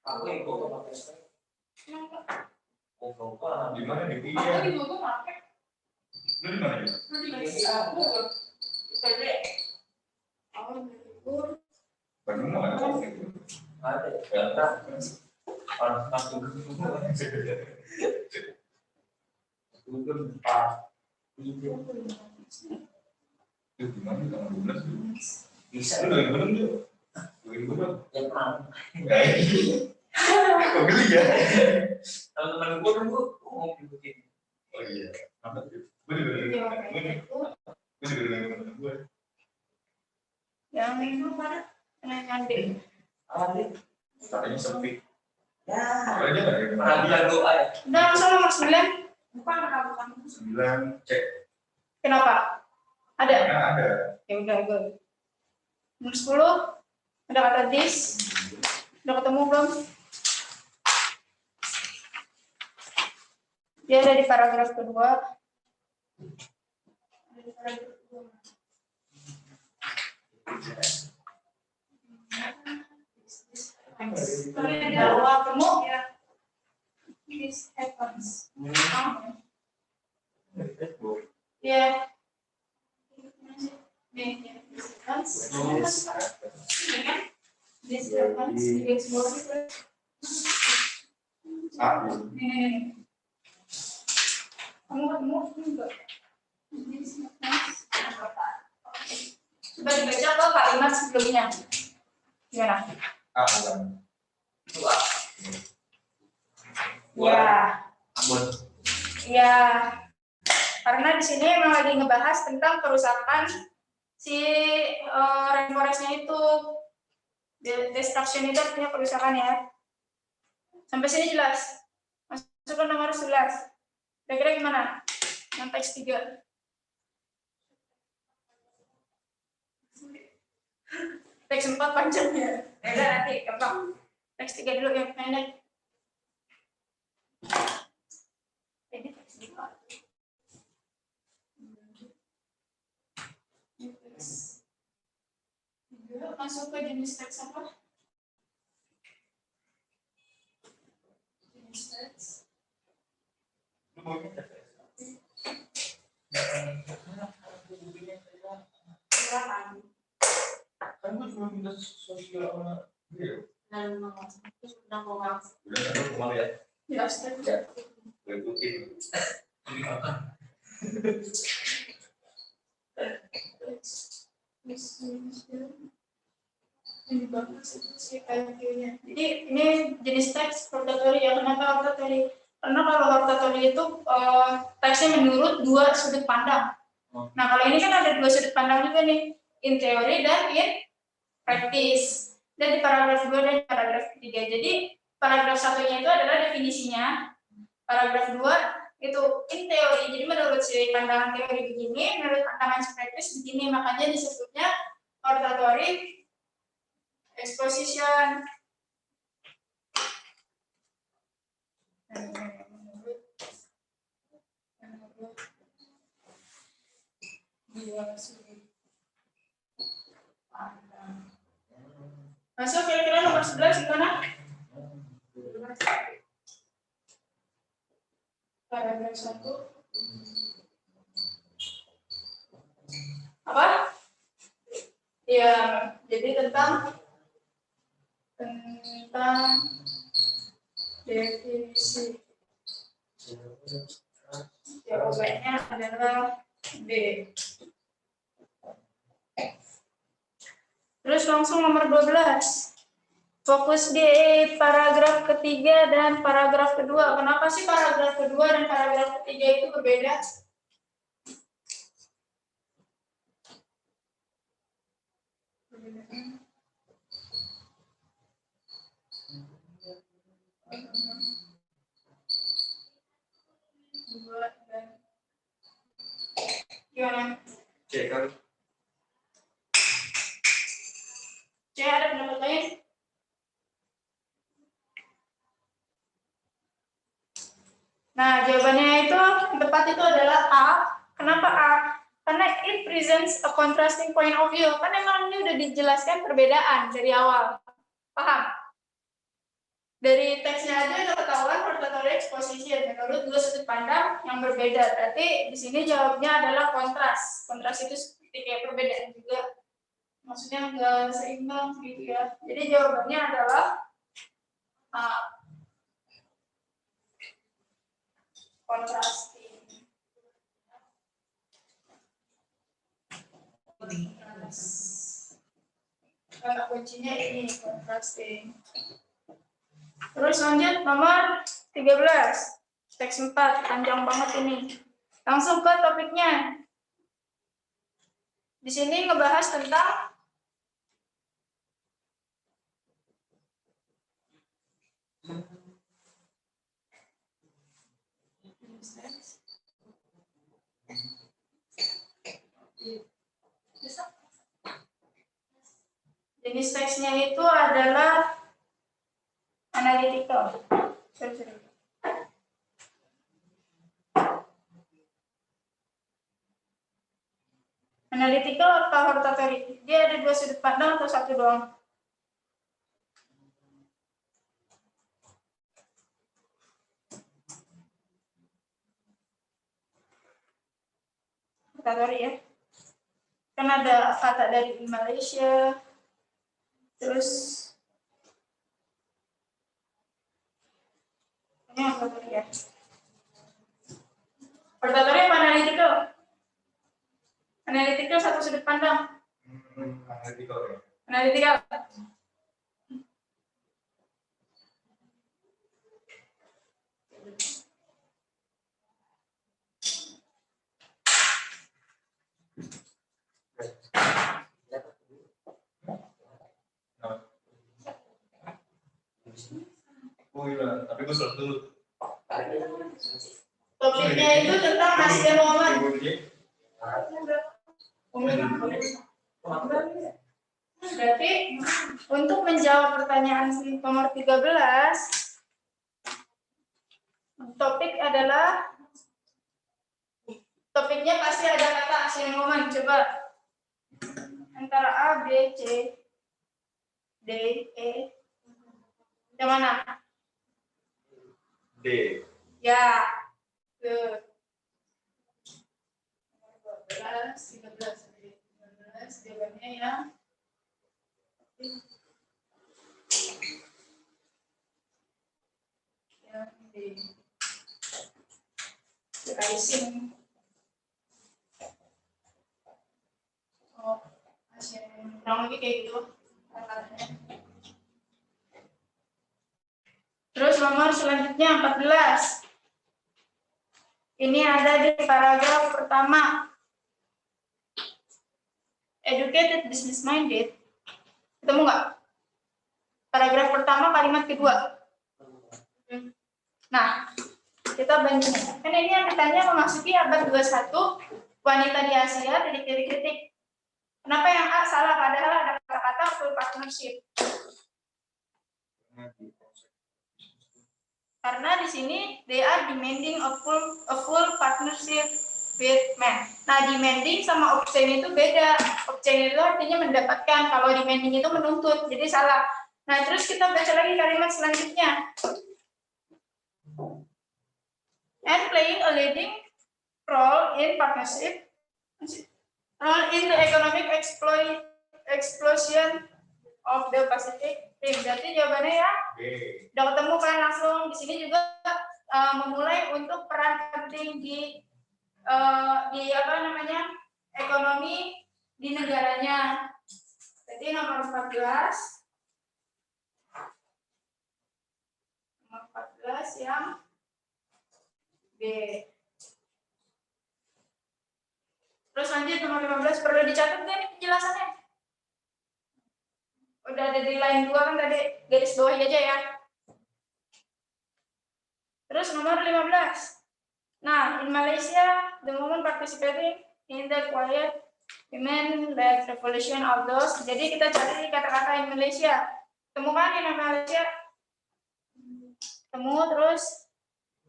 Aku ikut sama tes. Di mana di Aku iya? di Bogor pakai. Lu di mana ya? Lu di Bogor. PB. Oh, di Bogor. Bandung mah ada gitu. Ada ya. Orang semakin Google Pak. Itu di mana tanggal 12 tuh? Bisa Lu dari Bandung tuh? Dari Bandung. ya pernah. Kok geli ya? Teman-teman gue dulu mau bikin. Oh iya. Apa tuh? Gue juga dari temen gue. Yang itu mana? Ngande. Ada. Katanya sepi. Ya. Aja nggak ada yang Pernah bilang doa ya. Udah langsung nomor 9. Bukan. 9 cek. Kenapa? Ada? Karena ada. Ya udah, gue. Nomor 10. Ada kata this. Udah ketemu belum? Dia ada di paragraf kedua. Ada di paragraf kedua. Kalau yang di bawah ketemu ya. This happens. Ya. Nih, ya. This happens. Ini kan? This happens. Juga semua itu. Aku. Nih. Kamu ketemu enggak? This happens. Coba dibaca ke kalimat sebelumnya. Gimana? Aku kan. Doa. Ya. Abon. Ya. Karena di sini memang lagi ngebahas tentang kerusakan si rainforestnya itu. Destruction itu artinya kerusakan ya. Sampai sini jelas. Masuk ke nomor 11. Kira-kira gimana? Yang teks 3. Teks 4 panjang ya. Udah nanti gampang. Teks 3 dulu yang pendek. Ini teks 4. Masuk ke jenis teks apa? Jenis teks. Lu mau minta? Berapa? Kan gue cuma minta sosial sama dia. Sudah mau masuk. Udah satu kemarin ya. Jelas teks. Gue ikutin. Ini bagus itu sih IQ-nya. Jadi ini jenis teks hortatory ya. Kenapa hortatory? Karena kalau hortatory itu teksnya menurut dua sudut pandang. Nah kalau ini kan ada dua sudut pandang juga nih, in teori dan in practice. Dan di paragraf 2 dan paragraf 3. Jadi paragraf satunya itu adalah definisinya. Paragraf 2 itu in teori. Jadi menurut si pandangan teori begini, menurut pandangan praktis begini, makanya disebutnya hortatory exposition. Masuk kira-kira nomor 11 gimana? Paragraf 1. Apa? Ya, jadi tentang definisi. Jawabannya adalah B. Terus langsung nomor 12. Fokus di paragraf ketiga dan paragraf kedua. Kenapa sih paragraf kedua dan paragraf ketiga itu berbeda? Gimana? Cek kan. Ada pendapat lain? Nah, jawabannya itu yang tepat itu adalah A. Kenapa A? Karena it presents a contrasting point of view. Kan emang ini udah dijelaskan perbedaan dari awal. Paham? Dari teksnya aja udah ketahuan hortatory exposition menurut dua sudut pandang yang berbeda. Berarti di sini jawabnya adalah kontras. Kontras itu seperti kayak perbedaan juga. Maksudnya nggak seimbang gitu ya. Jadi jawabannya adalah contrasting. Kata kuncinya ini contrasting. Terus lanjut nomor 13. Teks 4, panjang banget ini. Langsung ke topiknya. Di sini ngebahas tentang jenis teksnya itu adalah analytical. Analytical atau hortatory? Dia ada dua sudut pandang atau satu doang? Hortatory ya. Kan ada kata dari Malaysia. Terus ini hortatory ya. Hortatory apa analytical? Analytical satu sudut pandang. Analytical ya. Analytical. Oh iya, tapi gue selalu dulu. Topiknya itu tentang Asian woman. Berarti untuk menjawab pertanyaan nomor 13, topiknya pasti ada kata Asian woman. Coba antara A, B, C, D, E. Yang mana? D. Ya. Ke 12, 13, jawabannya yang di rising. Oh, Asian, kurang lebih kayak gitu kata-katanya. Terus nomor selanjutnya 14. Ini ada di paragraf pertama. Educated business minded. Ketemu nggak? Paragraf pertama kalimat kedua. Nah, kita bandingkan. Kan ini yang ditanya memasuki abad 21, wanita di Asia, titik-titik. Kenapa yang A salah? Padahal ada kata-kata full partnership. Karena di sini they are demanding a full partnership with men. Nah, demanding sama obtain itu beda. Obtain itu artinya mendapatkan, kalau demanding itu menuntut. Jadi salah. Nah, terus kita baca lagi kalimat selanjutnya. And playing a leading role in partnership, role in the economic explosion of the Pacific. Berarti jawabannya ya. Udah ketemu kan langsung. Di sini juga memulai untuk peran penting di ekonomi di negaranya. Jadi nomor 14. Nomor 14 yang B. Terus lanjut nomor 15, perlu dicatat nggak nih penjelasannya? Udah ada di line 2 kan tadi, garis bawah aja ya. Terus nomor 15. Nah, in Malaysia, the woman participating in the quiet women-led revolution of those. Jadi kita cari kata-kata in Malaysia. Temukan in Malaysia. Temu terus.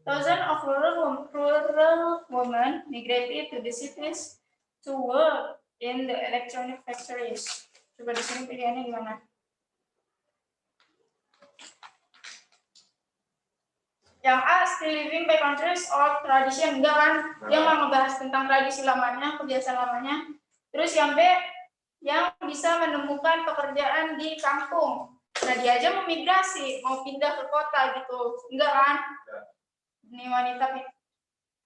Thousands of rural women migrated to the cities to work in the electronic factories. Coba di sini pilihannya gimana? Yang A, still living by countries or tradition, enggak kan? Dia mau ngebahas tentang tradisi lamanya, kebiasaan lamanya. Terus yang B, yang bisa menemukan pekerjaan di kampung. Nah, dia aja mau migrasi, mau pindah ke kota gitu. Enggak kan? Ini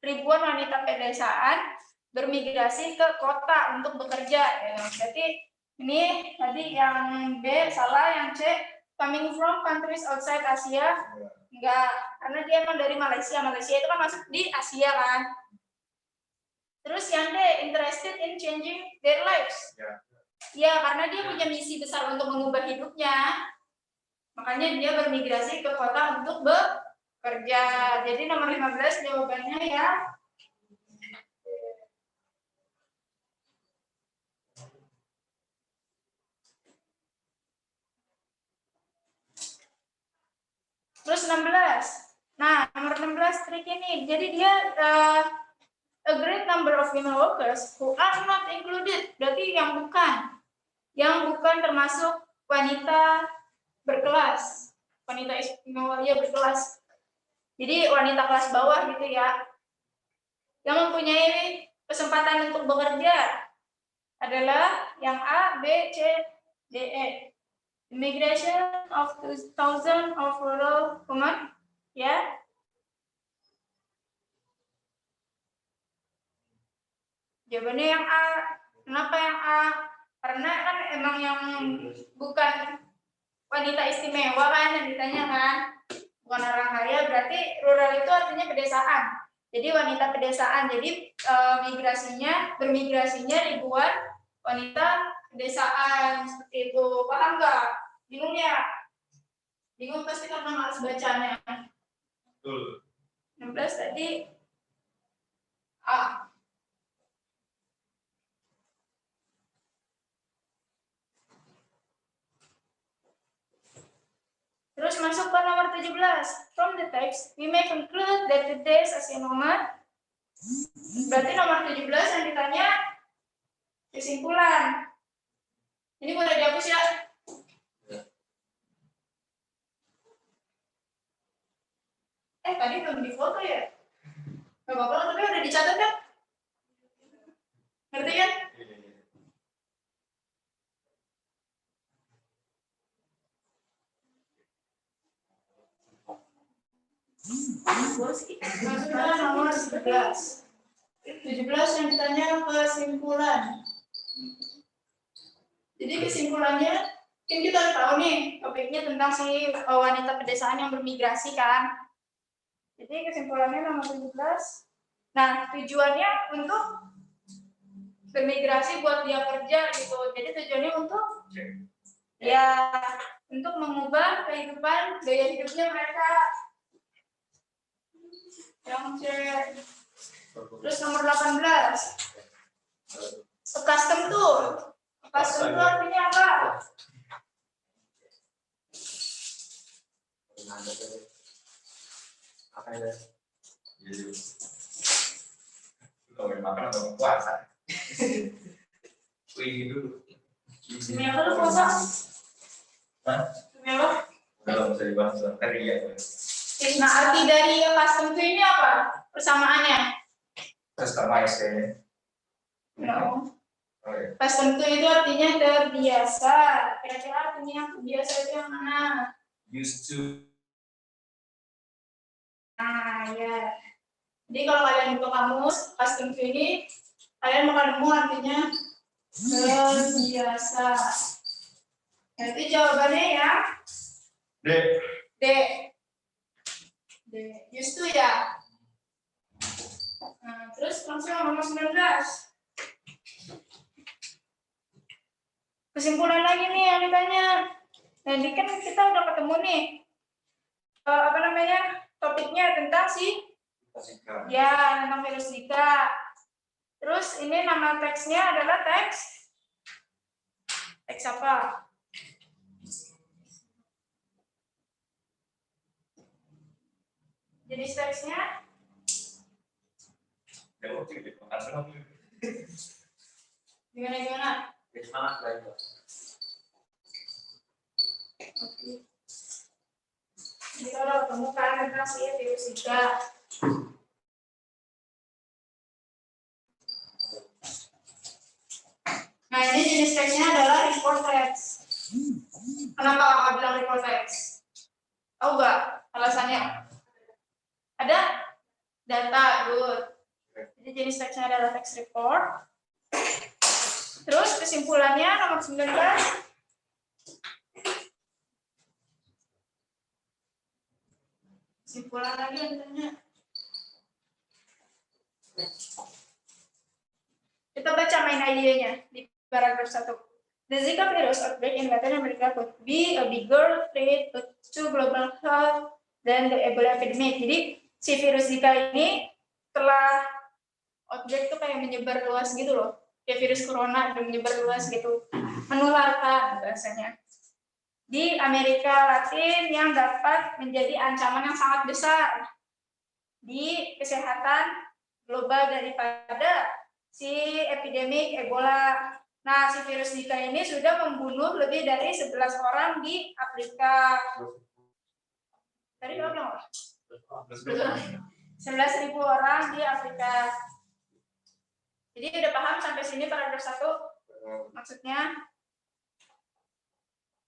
ribuan wanita pedesaan bermigrasi ke kota untuk bekerja. Ya. Jadi ini tadi yang B salah, yang C coming from countries outside Asia. Enggak, karena dia emang dari Malaysia. Malaysia itu kan masuk di Asia kan. Terus yang D, interested in changing their lives. Ya, karena dia punya misi besar untuk mengubah hidupnya. Makanya dia bermigrasi ke kota untuk bekerja. Jadi nomor 15 jawabannya ya. Terus 16. Nah, nomor 16 trik ini. Jadi dia a great number of female workers who are not included. Berarti yang bukan termasuk wanita berkelas. Wanita istimewa ya berkelas. Jadi wanita kelas bawah gitu ya. Yang mempunyai kesempatan untuk bekerja adalah yang A, B, C, D, E. Immigration of 2,000 of rural women, ya. Jawabannya yang A. Kenapa yang A? Karena kan emang yang bukan wanita istimewa kan yang ditanya kan, bukan orang kaya. Berarti rural itu artinya pedesaan. Jadi wanita pedesaan. Jadi bermigrasinya ribuan wanita pedesaan seperti itu. Paham nggak? Bingung ya? Bingung pasti karena malas bacanya. Betul. 16 tadi A. Terus masuk ke nomor 17. From the text, we may conclude that the days as a moment. Berarti nomor 17 yang ditanya kesimpulan. Ini boleh dihapus ya? Tadi belum difoto ya? Gak apa-apa, tapi udah dicatat kan? Ngerti kan? Masuklah nomor 17. 17 yang ditanya kesimpulan. Jadi kesimpulannya, kan kita udah tahu nih topiknya tentang si wanita pedesaan yang bermigrasi kan. Jadi kesimpulannya nomor 17. Nah, tujuannya untuk bermigrasi buat dia kerja gitu. Jadi tujuannya untuk ya untuk mengubah kehidupan gaya hidupnya mereka. Yang C. Terus nomor 18. Custom tuh. Custom tuh artinya apa? Apa ya? Kalau makan atau puasa. Wih dulu. Demi apa lu puasa? Hah? Demi apa? Kalau bisa dibahas tadi ya. Nah, arti dari custom tuh ini apa? Persamaannya? Customize kayaknya. No. Oh, ya. Custom tuh itu artinya terbiasa. Kira-kira artinya yang terbiasa itu yang mana? Used to. Nah, ya. Jadi kalau kalian buka kamus, custom to ini, kalian bakal nemu artinya terbiasa. Nanti jawabannya ya. D. D. D. Used to ya. Nah, terus langsung nomor 19. Kesimpulan lagi nih yang ditanya. Nanti kan kita udah ketemu nih. Topiknya tentang ya, tentang virus Zika. Terus ini nama teksnya adalah teks apa? Jadi teksnya gimana? Semangat lagi. Oke. Jadi kalau ketemu kan tentang si virus Zika. Nah, ini jenis teksnya adalah report text. Kenapa kakak bilang report text? Tahu nggak alasannya? Ada data, good. Jadi jenis teksnya adalah text report. Terus kesimpulannya nomor 19. Kesimpulan lagi yang ditanya. Kita baca main idea-nya di paragraf 1. The Zika virus outbreak in Latin America could be a bigger threat to global health than the Ebola epidemic. Jadi si virus Zika ini telah outbreak itu kayak menyebar luas gitu loh. Kayak virus corona udah menyebar luas gitu. Menularkan bahasanya. Di Amerika Latin yang dapat menjadi ancaman yang sangat besar di kesehatan global daripada si epidemik Ebola. Nah, si virus Zika ini sudah membunuh lebih dari 11 orang di Afrika. Tadi berapa orang? 11.000 orang di Afrika. Jadi udah paham sampai sini paragraf 1? Maksudnya?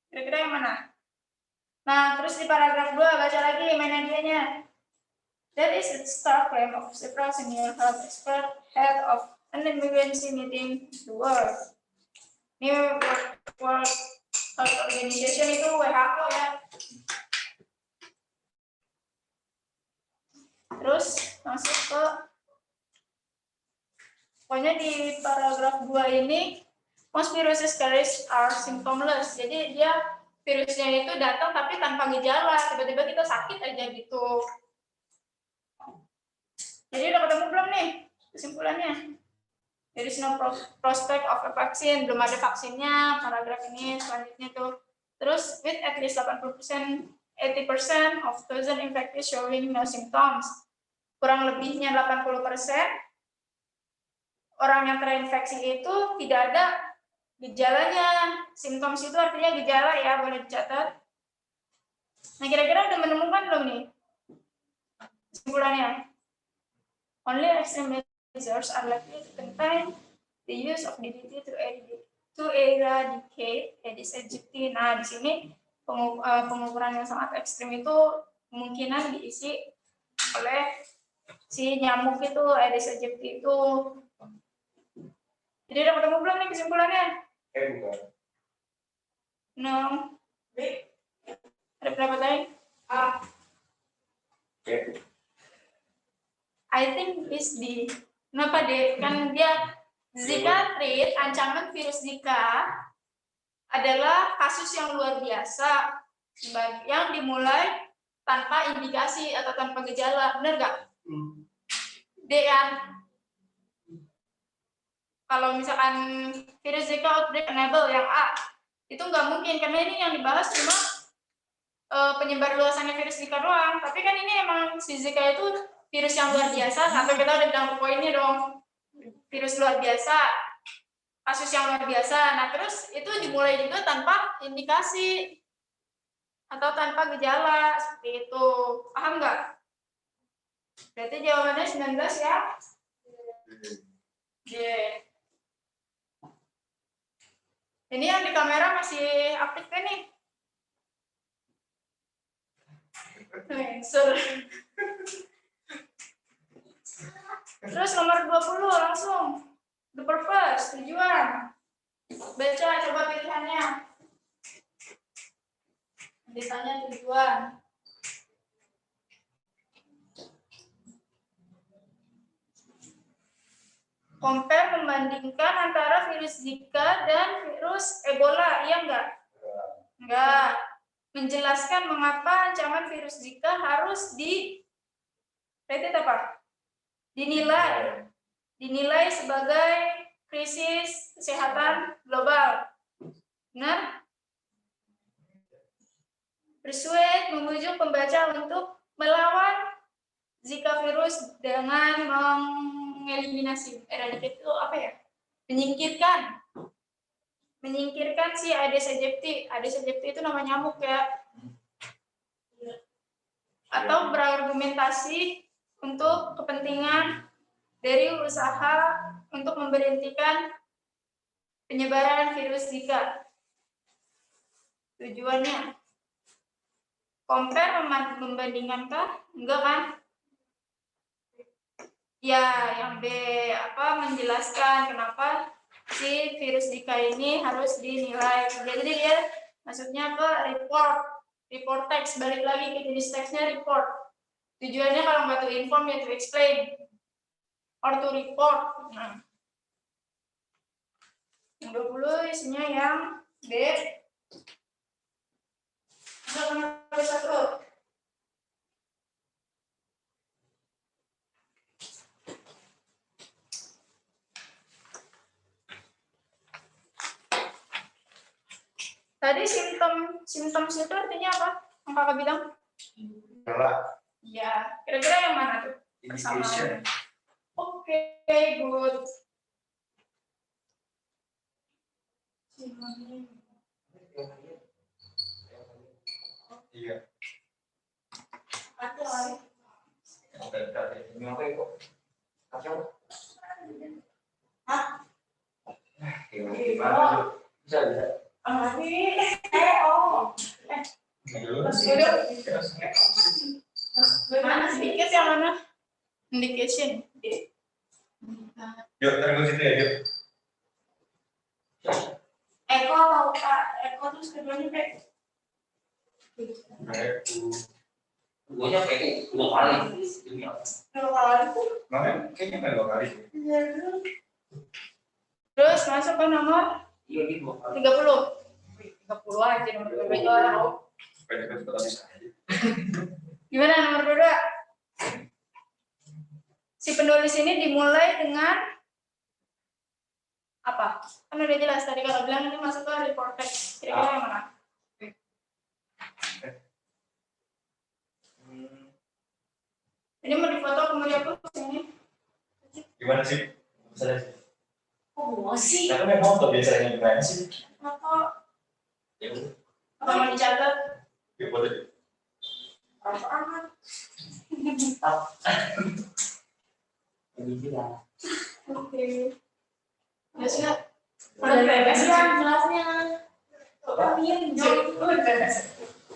Kira-kira yang mana? Nah, terus di paragraf 2 baca lagi main idenya. That is a stark claim of several senior health expert head of an emergency meeting the world. Ini World Health Organization itu WHO ya. Terus masuk ke pokoknya di paragraf 2 ini most viruses carries are symptomless. Jadi dia virusnya itu datang tapi tanpa gejala, tiba-tiba kita sakit aja gitu. Jadi udah ketemu belum nih kesimpulannya? There is no prospect of a vaccine, belum ada vaksinnya, paragraf ini selanjutnya tuh. Terus with at least 80% of thousand infected showing no symptoms. Kurang lebihnya 80% orang yang terinfeksi itu tidak ada gejalanya. Symptoms itu artinya gejala ya, boleh dicatat. Nah, kira-kira udah menemukan belum nih kesimpulannya? Only extreme measures are likely to contain the use of DDT to eradicate Aedes aegypti. Nah, di sini pengukuran yang sangat ekstrim itu kemungkinan diisi oleh si nyamuk itu, Aedes aegypti itu. Jadi udah ketemu belum nih kesimpulannya? Bukan. No. B. Ada pendapat lain? A. I think is D. Kenapa D? Kan dia Zika threat, ancaman virus Zika adalah kasus yang luar biasa yang dimulai tanpa indikasi atau tanpa gejala, benar nggak? D kan? Kalau misalkan virus Zika outbreak enable yang A, itu nggak mungkin karena ini yang dibahas cuma penyebar luasannya virus Zika doang. Tapi kan ini emang si Zika itu virus yang luar biasa, sampai kita udah bilang poinnya dong, virus luar biasa, kasus yang luar biasa. Nah terus itu dimulai juga tanpa indikasi atau tanpa gejala seperti itu, paham nggak? Berarti jawabannya 19 ya. D. Ini yang di kamera masih aktif kan nih? Terus nomor 20 langsung. The purpose, tujuan. Baca coba pilihannya. Ditanya tujuan. Compare, membandingkan antara virus Zika dan virus Ebola, iya enggak? Enggak. Menjelaskan mengapa ancaman virus Zika harus rated apa? Dinilai sebagai krisis kesehatan global. Benar? Persuade, membujuk pembaca untuk melawan Zika virus dengan mengeliminasi, eradicate itu apa ya? Menyingkirkan si Aedes aegypti. Aedes aegypti itu nama nyamuk ya. atau berargumentasi untuk kepentingan dari usaha untuk memberhentikan penyebaran virus Zika. Tujuannya compare membandingkan kah? Enggak kan? Ya, yang B menjelaskan kenapa si virus Zika ini harus dinilai. Jadi dia maksudnya ke report text, balik lagi ke jenis teksnya report. Tujuannya kalau nggak to inform ya to explain or to report. Nah, yang 20 isinya yang B. Nomor 1. Tadi simptom itu artinya apa? Yang kakak bilang? Gejala. Ya, kira-kira yang mana tuh? Indication. Oke, good. Iya. Ini apa ya kok? Kacau. Gimana? Bisa. Mana sedikit yang mana? Indication. Yuk, taruh situ ya, yuk. Eko atau Kak? Eko terus keduanya kayak Guanya kayak 2 kali. Makanya kayaknya nggak 2 kali. Terus masuk ke nomor Iya gitu 2 kali. 30. 30 aja nomor 22. Banyak tetap bisa. Gimana nomor 22? Si penulis ini dimulai dengan apa? Kan udah jelas tadi kalau bilang ini masuk ke report text. Kira-kira yang mana? Ini mau difoto kemudian aku sini. Gimana sih? Bisa. Oh, sih. Karena memang tuh biasanya gimana sih? Apa? Ya udah. Apa mau dicatat? Ya boleh. Apa? Ini lah. Oke. Ya sudah. Udah bebas ya jelasnya.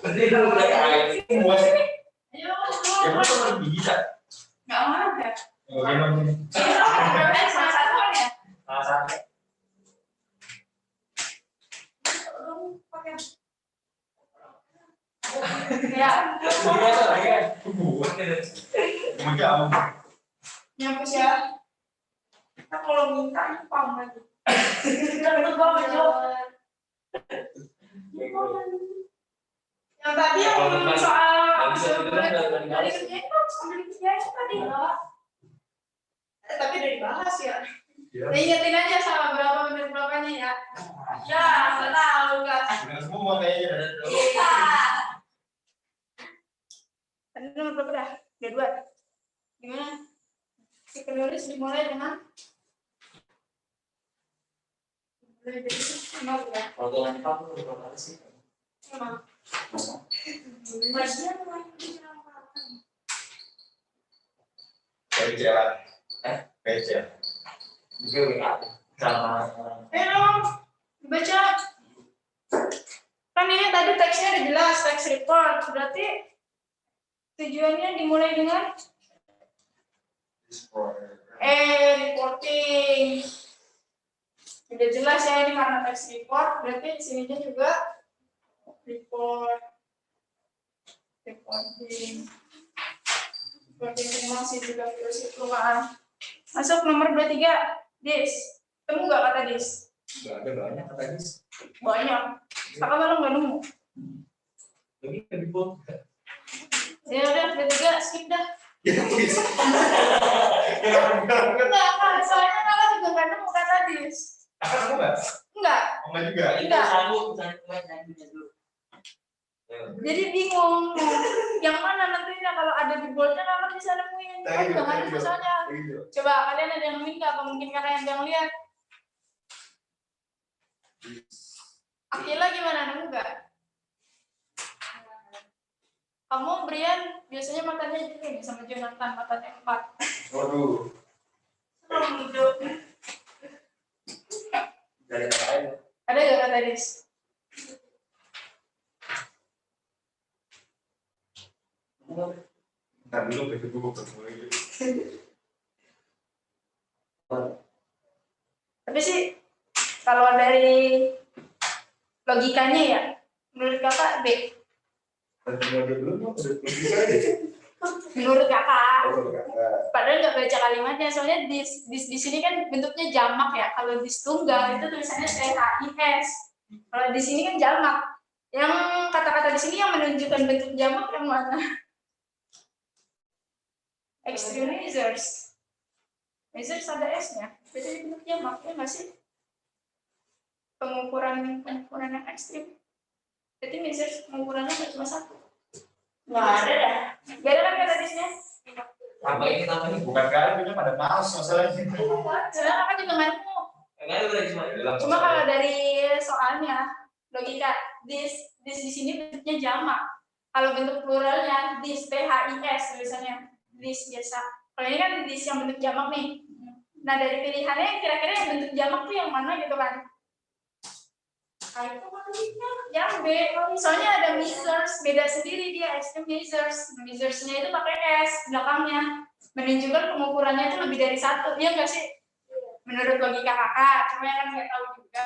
Berarti lu udah kayak Semua sih. Ayo, Ya betul kan bisa. nggak marah ya? Bagaimana ini? Ini salah satu kan ya? salah satu. Ya. Cuma jauh. Nyampe sih ya. Kita kalau minta pam lagi. Kita betul banget jawab. Yang tadi yang soal tadi kerjain kok sambil kerjain tadi lah. Tapi udah dibahas ya. Ya. Ingetin aja sama berapa menit berapanya ya. Ya, nggak tahu kan. Udah semua kayaknya. Iya. Tadi nomor berapa dah? Kedua. Gimana? Si penulis dimulai dengan nomor ya. Kalau dengan Pak lu berapa kali sih? Emang. PC lah. PC. Juga WA sama Baca. Kan ini tadi teksnya udah jelas, teks report. Berarti tujuannya dimulai dengan reporting. Udah jelas ya ini karena teks report, berarti di sininya juga reporting semua sih juga virus itu kan. Masuk nomor 23, Dis. Temu nggak kata Dis? nggak ada banyak kata Dis. Banyak. Kakak malah nggak nemu. Ini lebih bom. Ya udah, 23 skip dah. Enggak. Enggak, Kak. Soalnya kakak juga nggak nemu kata Dis. Kakak kamu enggak? Enggak. Oh, enggak juga. Enggak. Satu dulu. Jadi bingung. Yang mana nantinya kalau ada di boldnya kakak bisa nemuin. Kan nggak ada soalnya. Coba kalian ada yang nemuin nggak? Apa mungkin kalian yang lihat? Akila gimana, nemu nggak? Kamu Brian biasanya makannya gini sama Jonathan makannya 4. Waduh. Duduk. Dari lain. Ada gak kata Dis? Ntar dulu begitu gue ketemu lagi. Tapi sih kalau dari logikanya ya, menurut kakak B. Ketemu aja belum, udah bisa deh. Menurut kakak. Oh, kakak. Padahal nggak baca kalimatnya, soalnya di sini kan bentuknya jamak ya. Kalau di tunggal itu tulisannya THIS. Kalau di sini kan jamak. Yang kata-kata di sini yang menunjukkan bentuk jamak yang mana? Extreme measures. Measures ada S-nya. Berarti bentuk jamak ya nggak sih? Pengukuran yang ekstrim. Berarti measures pengukurannya nggak cuma satu. Nggak ada dah. Nggak ada kan kata di sini? Apa ini namanya? Bukan kalian punya pada males masalahnya. Sebenarnya kakak juga nggak nemu. Enggak ada cuma Cuma kalau dari soalnya logika di sini bentuknya jamak. Kalau bentuk pluralnya dis THIS tulisannya dis biasa. Kalau ini kan dis yang bentuk jamak nih. Nah dari pilihannya kira-kira yang bentuk jamak tuh yang mana gitu kan? Yang B, soalnya ada measures beda sendiri dia extreme measures. Measuresnya itu pakai S belakangnya, menunjukkan pengukurannya itu lebih dari satu. Iya nggak sih? Menurut logika kakak, cuma yang kan nggak tahu juga.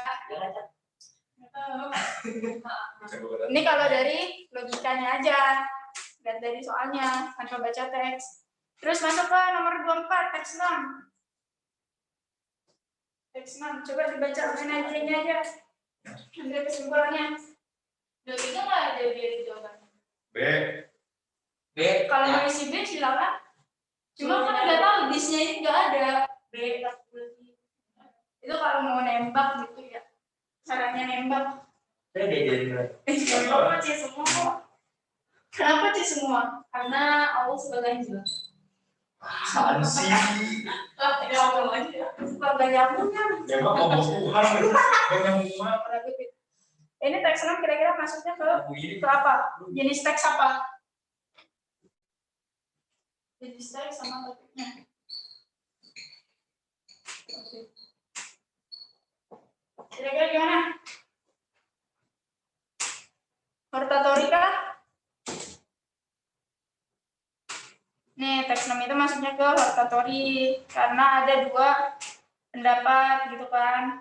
Ini kalau dari logikanya aja dan dari soalnya tanpa baca teks. Terus masuk ke nomor 24 teks 6. Teks 6 coba dibaca energinya aja. Ambil kesimpulannya. Logika nggak ada di jawaban. B. B. Kalau mau isi B silakan. Cuma kan nggak tahu disnya ini nggak ada. B. Itu kalau mau nembak gitu ya. Caranya nembak. Kenapa C semua? Kenapa C semua? Karena Allah sebagai jelas. Apaan sih? Tidak ngomong aja. Banyak punya. Memang ngomong Tuhan, banyak umat. Ini teks 6 kira-kira masuknya ke apa? Jenis teks apa? Jenis teks sama topiknya. Kira-kira gimana? Hortatorika? Nih, teks 6 itu masuknya ke hortatori karena ada 2 pendapat gitu kan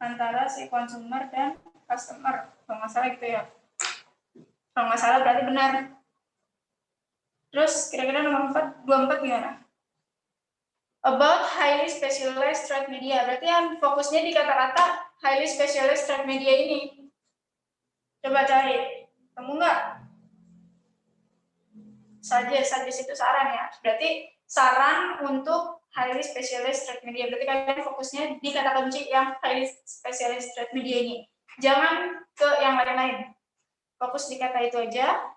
antara si consumer dan customer. Kalau nggak salah gitu ya. Kalau nggak salah berarti benar. Terus kira-kira nomor 24 gimana? About highly specialized trade media. Berarti yang fokusnya di kata-kata highly specialized trade media ini. Coba cari. Kamu nggak? Suggest itu saran ya. Berarti saran untuk highly specialized trade media. Berarti kalian fokusnya di kata kunci yang highly specialized trade media ini. Jangan ke yang lain-lain. Fokus di kata itu aja.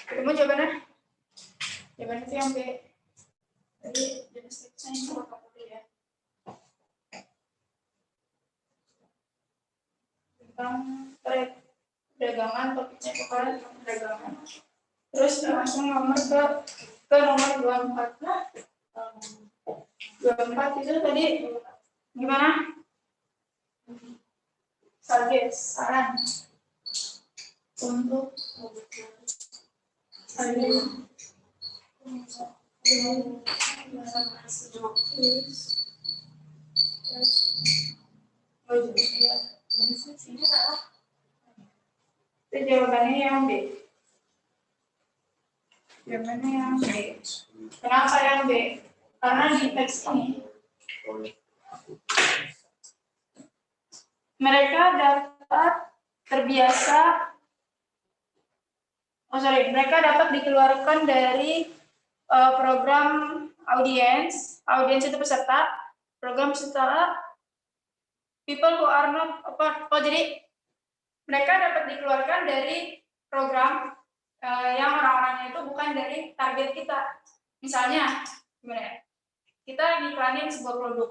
Ketemu jawabannya? Jawabannya itu yang B. Jadi jenis teksnya yang apa ya? Tentang perdagangan, topiknya pokoknya tentang perdagangan. Terus langsung nomor ke nomor 24. 24 itu tadi gimana? Saran untuk itu jawabannya yang B. Jawabannya yang B. Kenapa yang B? Karena di teks ini mereka dapat terbiasa. Mereka dapat dikeluarkan dari program audiens. Audiens itu peserta. Program peserta. People who are not. Jadi mereka dapat dikeluarkan dari program yang orang-orangnya itu bukan dari target kita. Misalnya, gimana ya? Kita iklanin sebuah produk.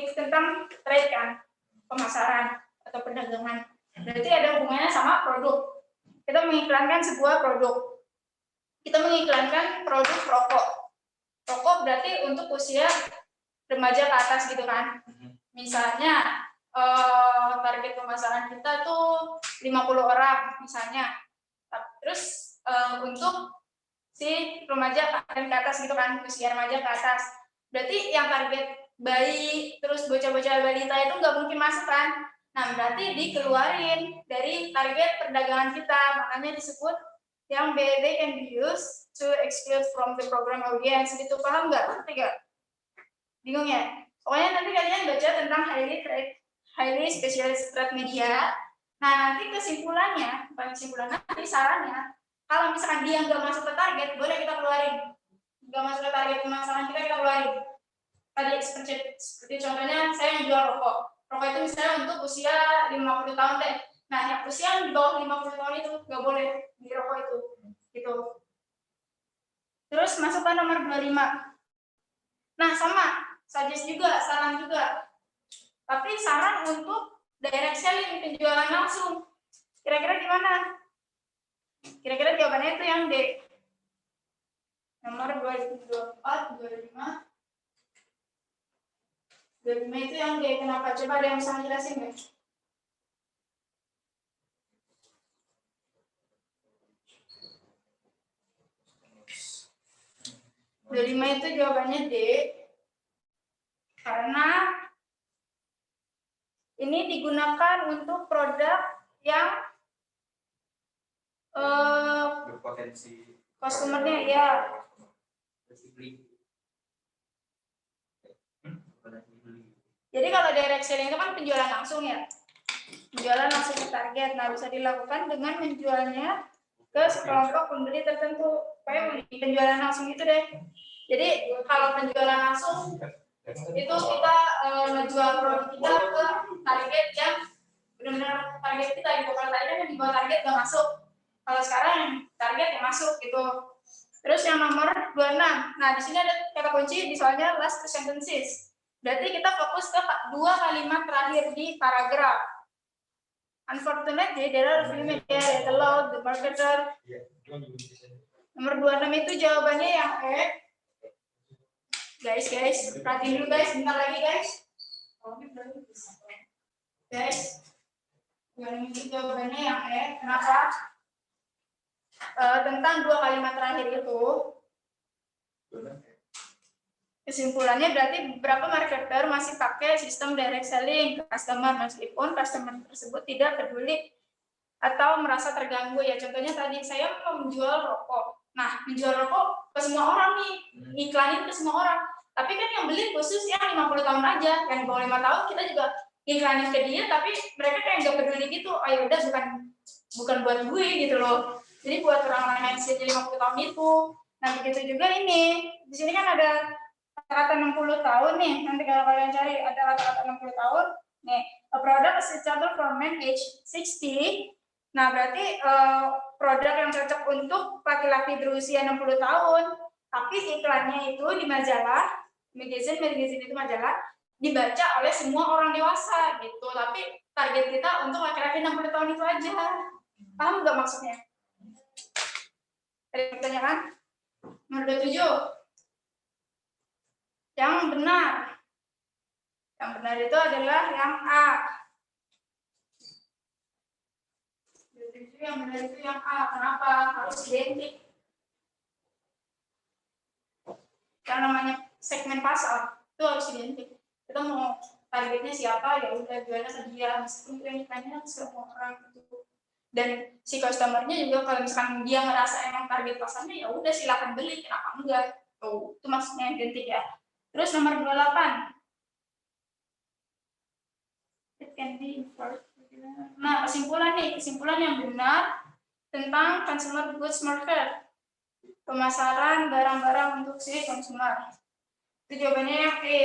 Ini tentang trade kan, pemasaran atau perdagangan. Berarti ada hubungannya sama produk. Kita mengiklankan sebuah produk. Kita mengiklankan produk rokok. Rokok berarti untuk usia remaja ke atas gitu kan. Misalnya target pemasaran kita tuh 50 orang misalnya. Terus untuk si remaja dan ke atas gitu kan, usia remaja ke atas. Berarti yang target bayi terus bocah-bocah balita itu nggak mungkin masuk kan. Nah, berarti dikeluarin dari target perdagangan kita, makanya disebut yang they can be used to exclude from the program audience. Gitu, paham nggak? Ngerti nggak? Bingung ya? Pokoknya nanti kalian baca tentang highly specialized trade media. Nah, nanti kesimpulannya, bukan kesimpulannya, nanti sarannya, kalau misalkan dia nggak masuk ke target, boleh kita keluarin. Nggak masuk ke target pemasaran kita keluarin. Tadi seperti contohnya, saya menjual rokok. Rokok itu misalnya untuk usia 50 tahun deh. Nah, yang usia di bawah 50 tahun itu nggak boleh di rokok itu. Gitu. Terus masuk ke nomor 25. Nah, sama. Suggest juga, saran juga. Tapi saran untuk direct selling, penjualan langsung. Kira-kira gimana? Kira-kira jawabannya itu yang D. Nomor 24, 25. 25 itu yang D. Kenapa? Coba ada yang bisa jelasin nggak? Kelima itu jawabannya D, karena ini digunakan untuk produk yang Berpotensi customer-nya ya. Jadi kalau direct selling itu kan penjualan langsung ya, penjualan langsung ke target. Nah, bisa dilakukan dengan menjualnya ke sekelompok pembeli tertentu. Kayak penjualan langsung itu deh. Jadi kalau penjualan langsung itu kita menjual produk kita ke target yang benar-benar target kita gitu. Kalau tadi kan di bawah target nggak masuk. Kalau sekarang target yang masuk gitu. Terus yang nomor 26. Nah, di sini ada kata kunci di soalnya last two sentences. Berarti kita fokus ke 2 kalimat terakhir di paragraf. Unfortunately, there are few media that allow the marketer. Nomor 26 itu jawabannya yang E. Guys, perhatiin dulu guys, bentar lagi guys. Guys, itu jawabannya yang E. Kenapa? Tentang 2 kalimat terakhir itu. Kesimpulannya berarti beberapa marketer masih pakai sistem direct selling ke customer meskipun customer tersebut tidak peduli atau merasa terganggu ya. Contohnya tadi saya mau menjual rokok. Nah, menjual rokok ke semua orang nih, iklanin ke semua orang. Tapi kan yang beli khusus yang 50 tahun aja, yang di bawah 5 tahun kita juga iklanin ke dia, tapi mereka kayak nggak peduli gitu. Oh ya udah bukan buat gue gitu loh. Jadi buat orang-orang yang usia 50 tahun itu. Nah, begitu juga ini. Di sini kan ada rata-rata 60 tahun nih. Nanti kalau kalian cari ada rata-rata 60 tahun. Nih, a product is suitable for men age 60. Nah, berarti produk yang cocok untuk laki-laki berusia 60 tahun. Tapi iklannya itu di majalah, magazine itu majalah, dibaca oleh semua orang dewasa gitu. Tapi target kita untuk laki-laki 60 tahun itu aja. Paham nggak maksudnya? Ada pertanyaan? Nomor 27. Yang benar. Yang benar itu adalah yang A. Yang benar itu yang A. Kenapa? Harus identik. Yang namanya segmen pasar itu harus identik. Kita mau targetnya siapa, ya udah jualnya ke dia. Meskipun itu yang semua orang itu. Dan si customer-nya juga kalau misalkan dia ngerasa emang target pasarnya, ya udah silakan beli, kenapa enggak? Tuh, itu maksudnya identik ya. Terus nomor 28. It can be inferred. Nah, kesimpulan yang benar tentang consumer goods market. Pemasaran barang-barang untuk si konsumer. Itu jawabannya yang E.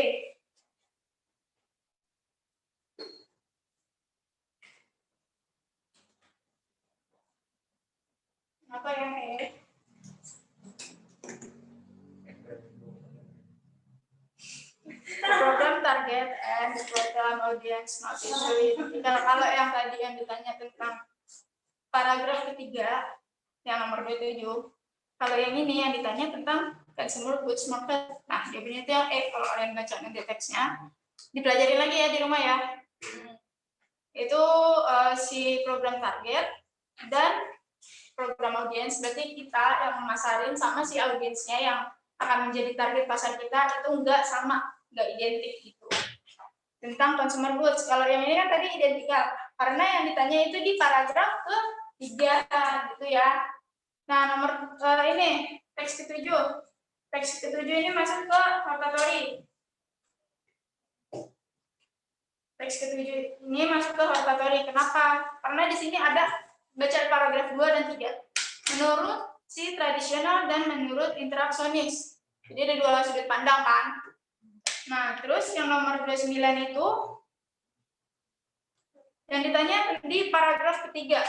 Apa yang program target and program audience not usually. Kalau yang tadi yang ditanya tentang paragraf ketiga yang nomor 27, kalau yang ini yang ditanya tentang consumer goods market. Nah, jawabannya itu yang kalau kalian baca nanti teksnya, dipelajari lagi ya di rumah ya. Itu si program target dan program audience, berarti kita yang memasarin sama si audiensnya yang akan menjadi target pasar kita itu enggak sama, enggak identik gitu. Tentang consumer goods, kalau yang ini kan tadi identikal, karena yang ditanya itu di paragraf ke-3 gitu ya. Nah, nomor ini teks ke-7. Teks ke-7 ini masuk ke hortatory. Teks ke-7 ini masuk ke hortatory. Kenapa? Karena di sini ada baca paragraf 2 dan 3. Menurut si tradisional dan menurut interaksionis. Jadi ada dua sudut pandang kan. Nah, terus yang nomor 29 itu yang ditanya di paragraf ketiga.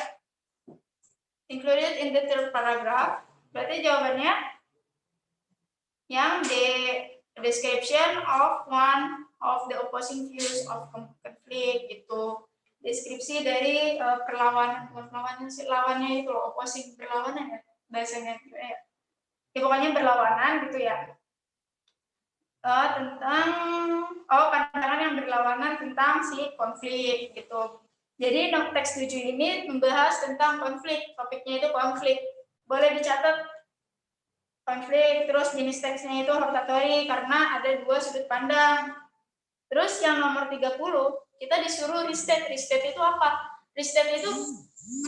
Included in the third paragraph. Berarti jawabannya yang the description of one of the opposing views of conflict itu deskripsi dari lawannya itu opposing berlawanan ya bahasanya ya. Pokoknya berlawanan gitu ya. Tentang pandangan yang berlawanan tentang si konflik gitu. Jadi teks 7 ini membahas tentang konflik, topiknya itu konflik. Boleh dicatat konflik, terus jenis teksnya itu hortatory karena ada dua sudut pandang. Terus yang nomor 30, kita disuruh restate. Restate itu apa? Restate itu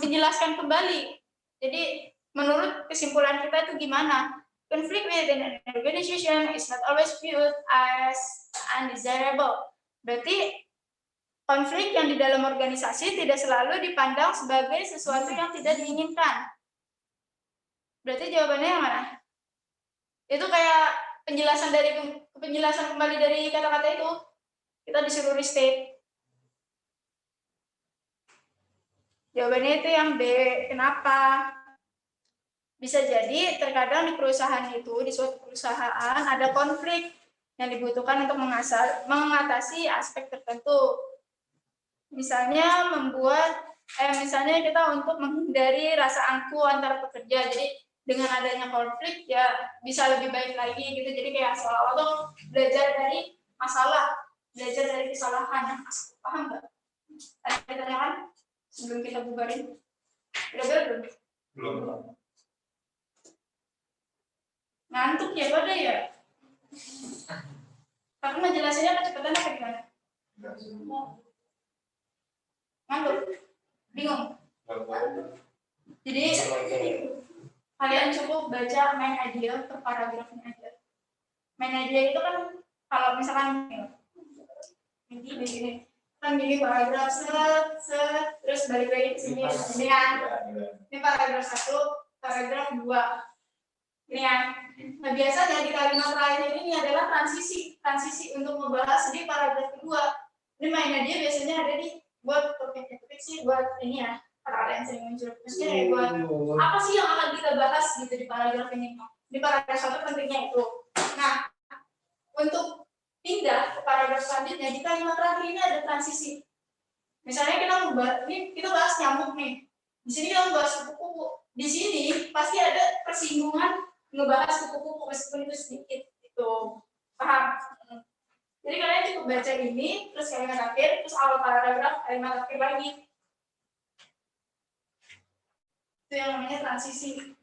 menjelaskan kembali. Jadi menurut kesimpulan kita itu gimana? Conflict within an organization is not always viewed as undesirable. Berarti konflik yang di dalam organisasi tidak selalu dipandang sebagai sesuatu yang tidak diinginkan. Berarti jawabannya yang mana? Itu kayak penjelasan kembali dari kata-kata itu. Kita disuruh restate. Jawabannya itu yang B. Kenapa? Bisa jadi terkadang di perusahaan itu, di suatu perusahaan ada konflik yang dibutuhkan untuk mengatasi aspek tertentu. Misalnya misalnya kita untuk menghindari rasa angkuh antara pekerja. Jadi dengan adanya konflik ya bisa lebih baik lagi gitu. Jadi kayak seolah-olah tuh belajar dari masalah, belajar dari kesalahan. Paham nggak? Ada pertanyaan sebelum kita bubarin? Udah belum? Belum. Ngantuk ya pada ya? Aku ngejelasinnya kecepatan apa gimana? Ngantuk? Bingung? Jadi kalian cukup baca main idea per paragrafnya aja. Main idea itu kan kalau misalkan begini kan gini paragraf set terus balik lagi ke sini ini kan. Ini paragraf 1, paragraf 2. Ini kan. Nah, biasanya di kalimat terakhir ini adalah transisi untuk membahas di paragraf kedua. Ini main idea biasanya ada di buat topik sih buat ini ya. Para yang sering muncul, maksudnya buat apa sih yang akan kita bahas gitu di paragraf ini? Di paragraf 1 pentingnya itu. Nah, untuk pindah ke paragraf selanjutnya di kalimat terakhir ini ada transisi. Misalnya kita bahas nyamuk nih. Di sini kita bahas kupu-kupu. Di sini pasti ada persinggungan ngebahas kupu-kupu meskipun itu sedikit itu. Paham? Jadi kalian cukup baca ini, terus kalimat akhir, terus awal paragraf, kalimat akhir lagi. Itu yang namanya transisi.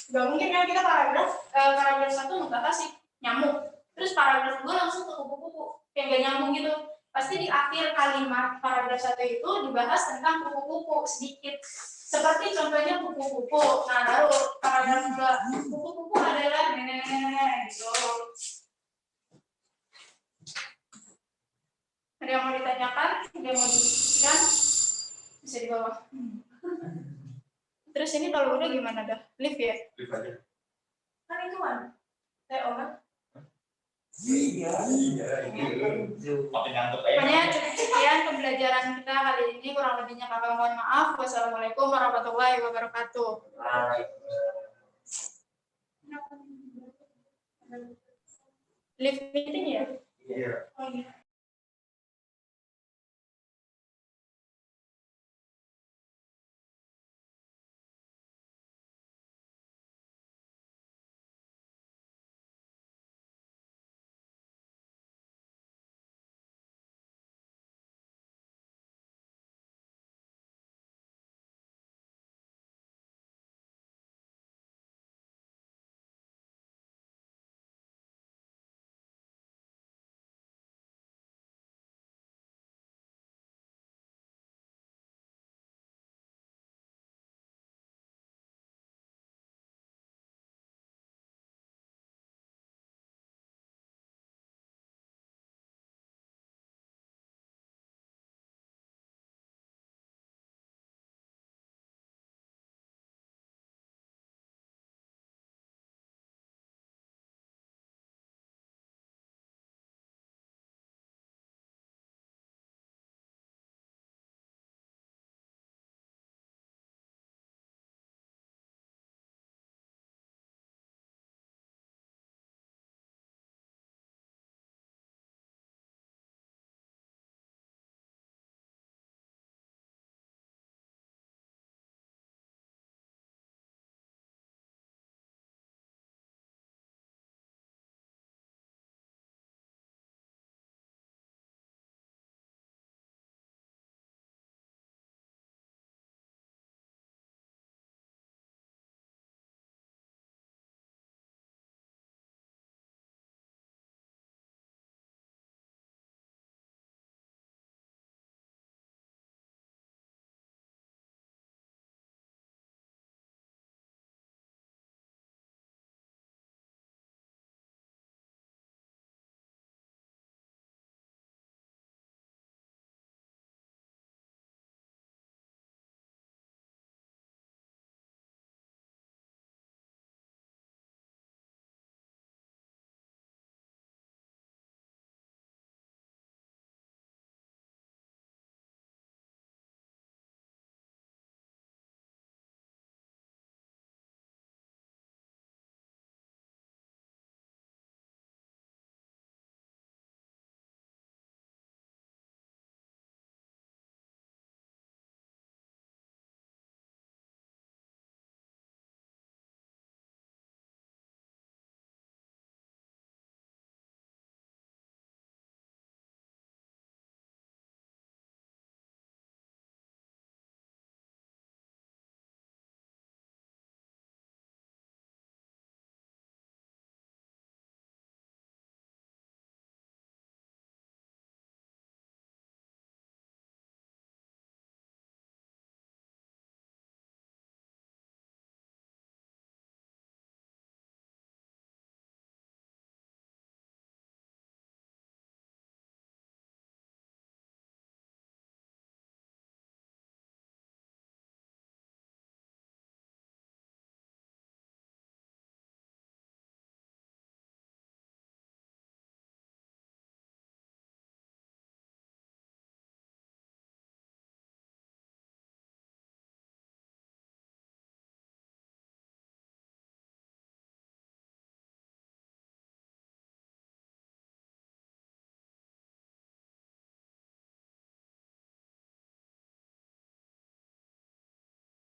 Gak mungkin kan kita paragraf 1 ngebahas sih nyamuk, terus paragraf 2 langsung ke kupu-kupu, kayak gak nyambung gitu. Pasti di akhir kalimat paragraf 1 itu dibahas tentang kupu-kupu sedikit. Seperti contohnya kupu-kupu. Nah, baru paragraf 2 kupu-kupu adalah gitu. Ada yang mau ditanyakan? Ada yang mau disebutkan? Bisa di bawah. Terus ini kalau udah gimana dah? Lift ya? Lift aja. Kan itu kan? Saya olah. Iya. Makin ngantuk aja. Pokoknya cukup sekian pembelajaran kita kali ini, kurang lebihnya kakak mohon maaf. Wassalamualaikum warahmatullahi wabarakatuh. Live meeting ya? Iya. Oh iya.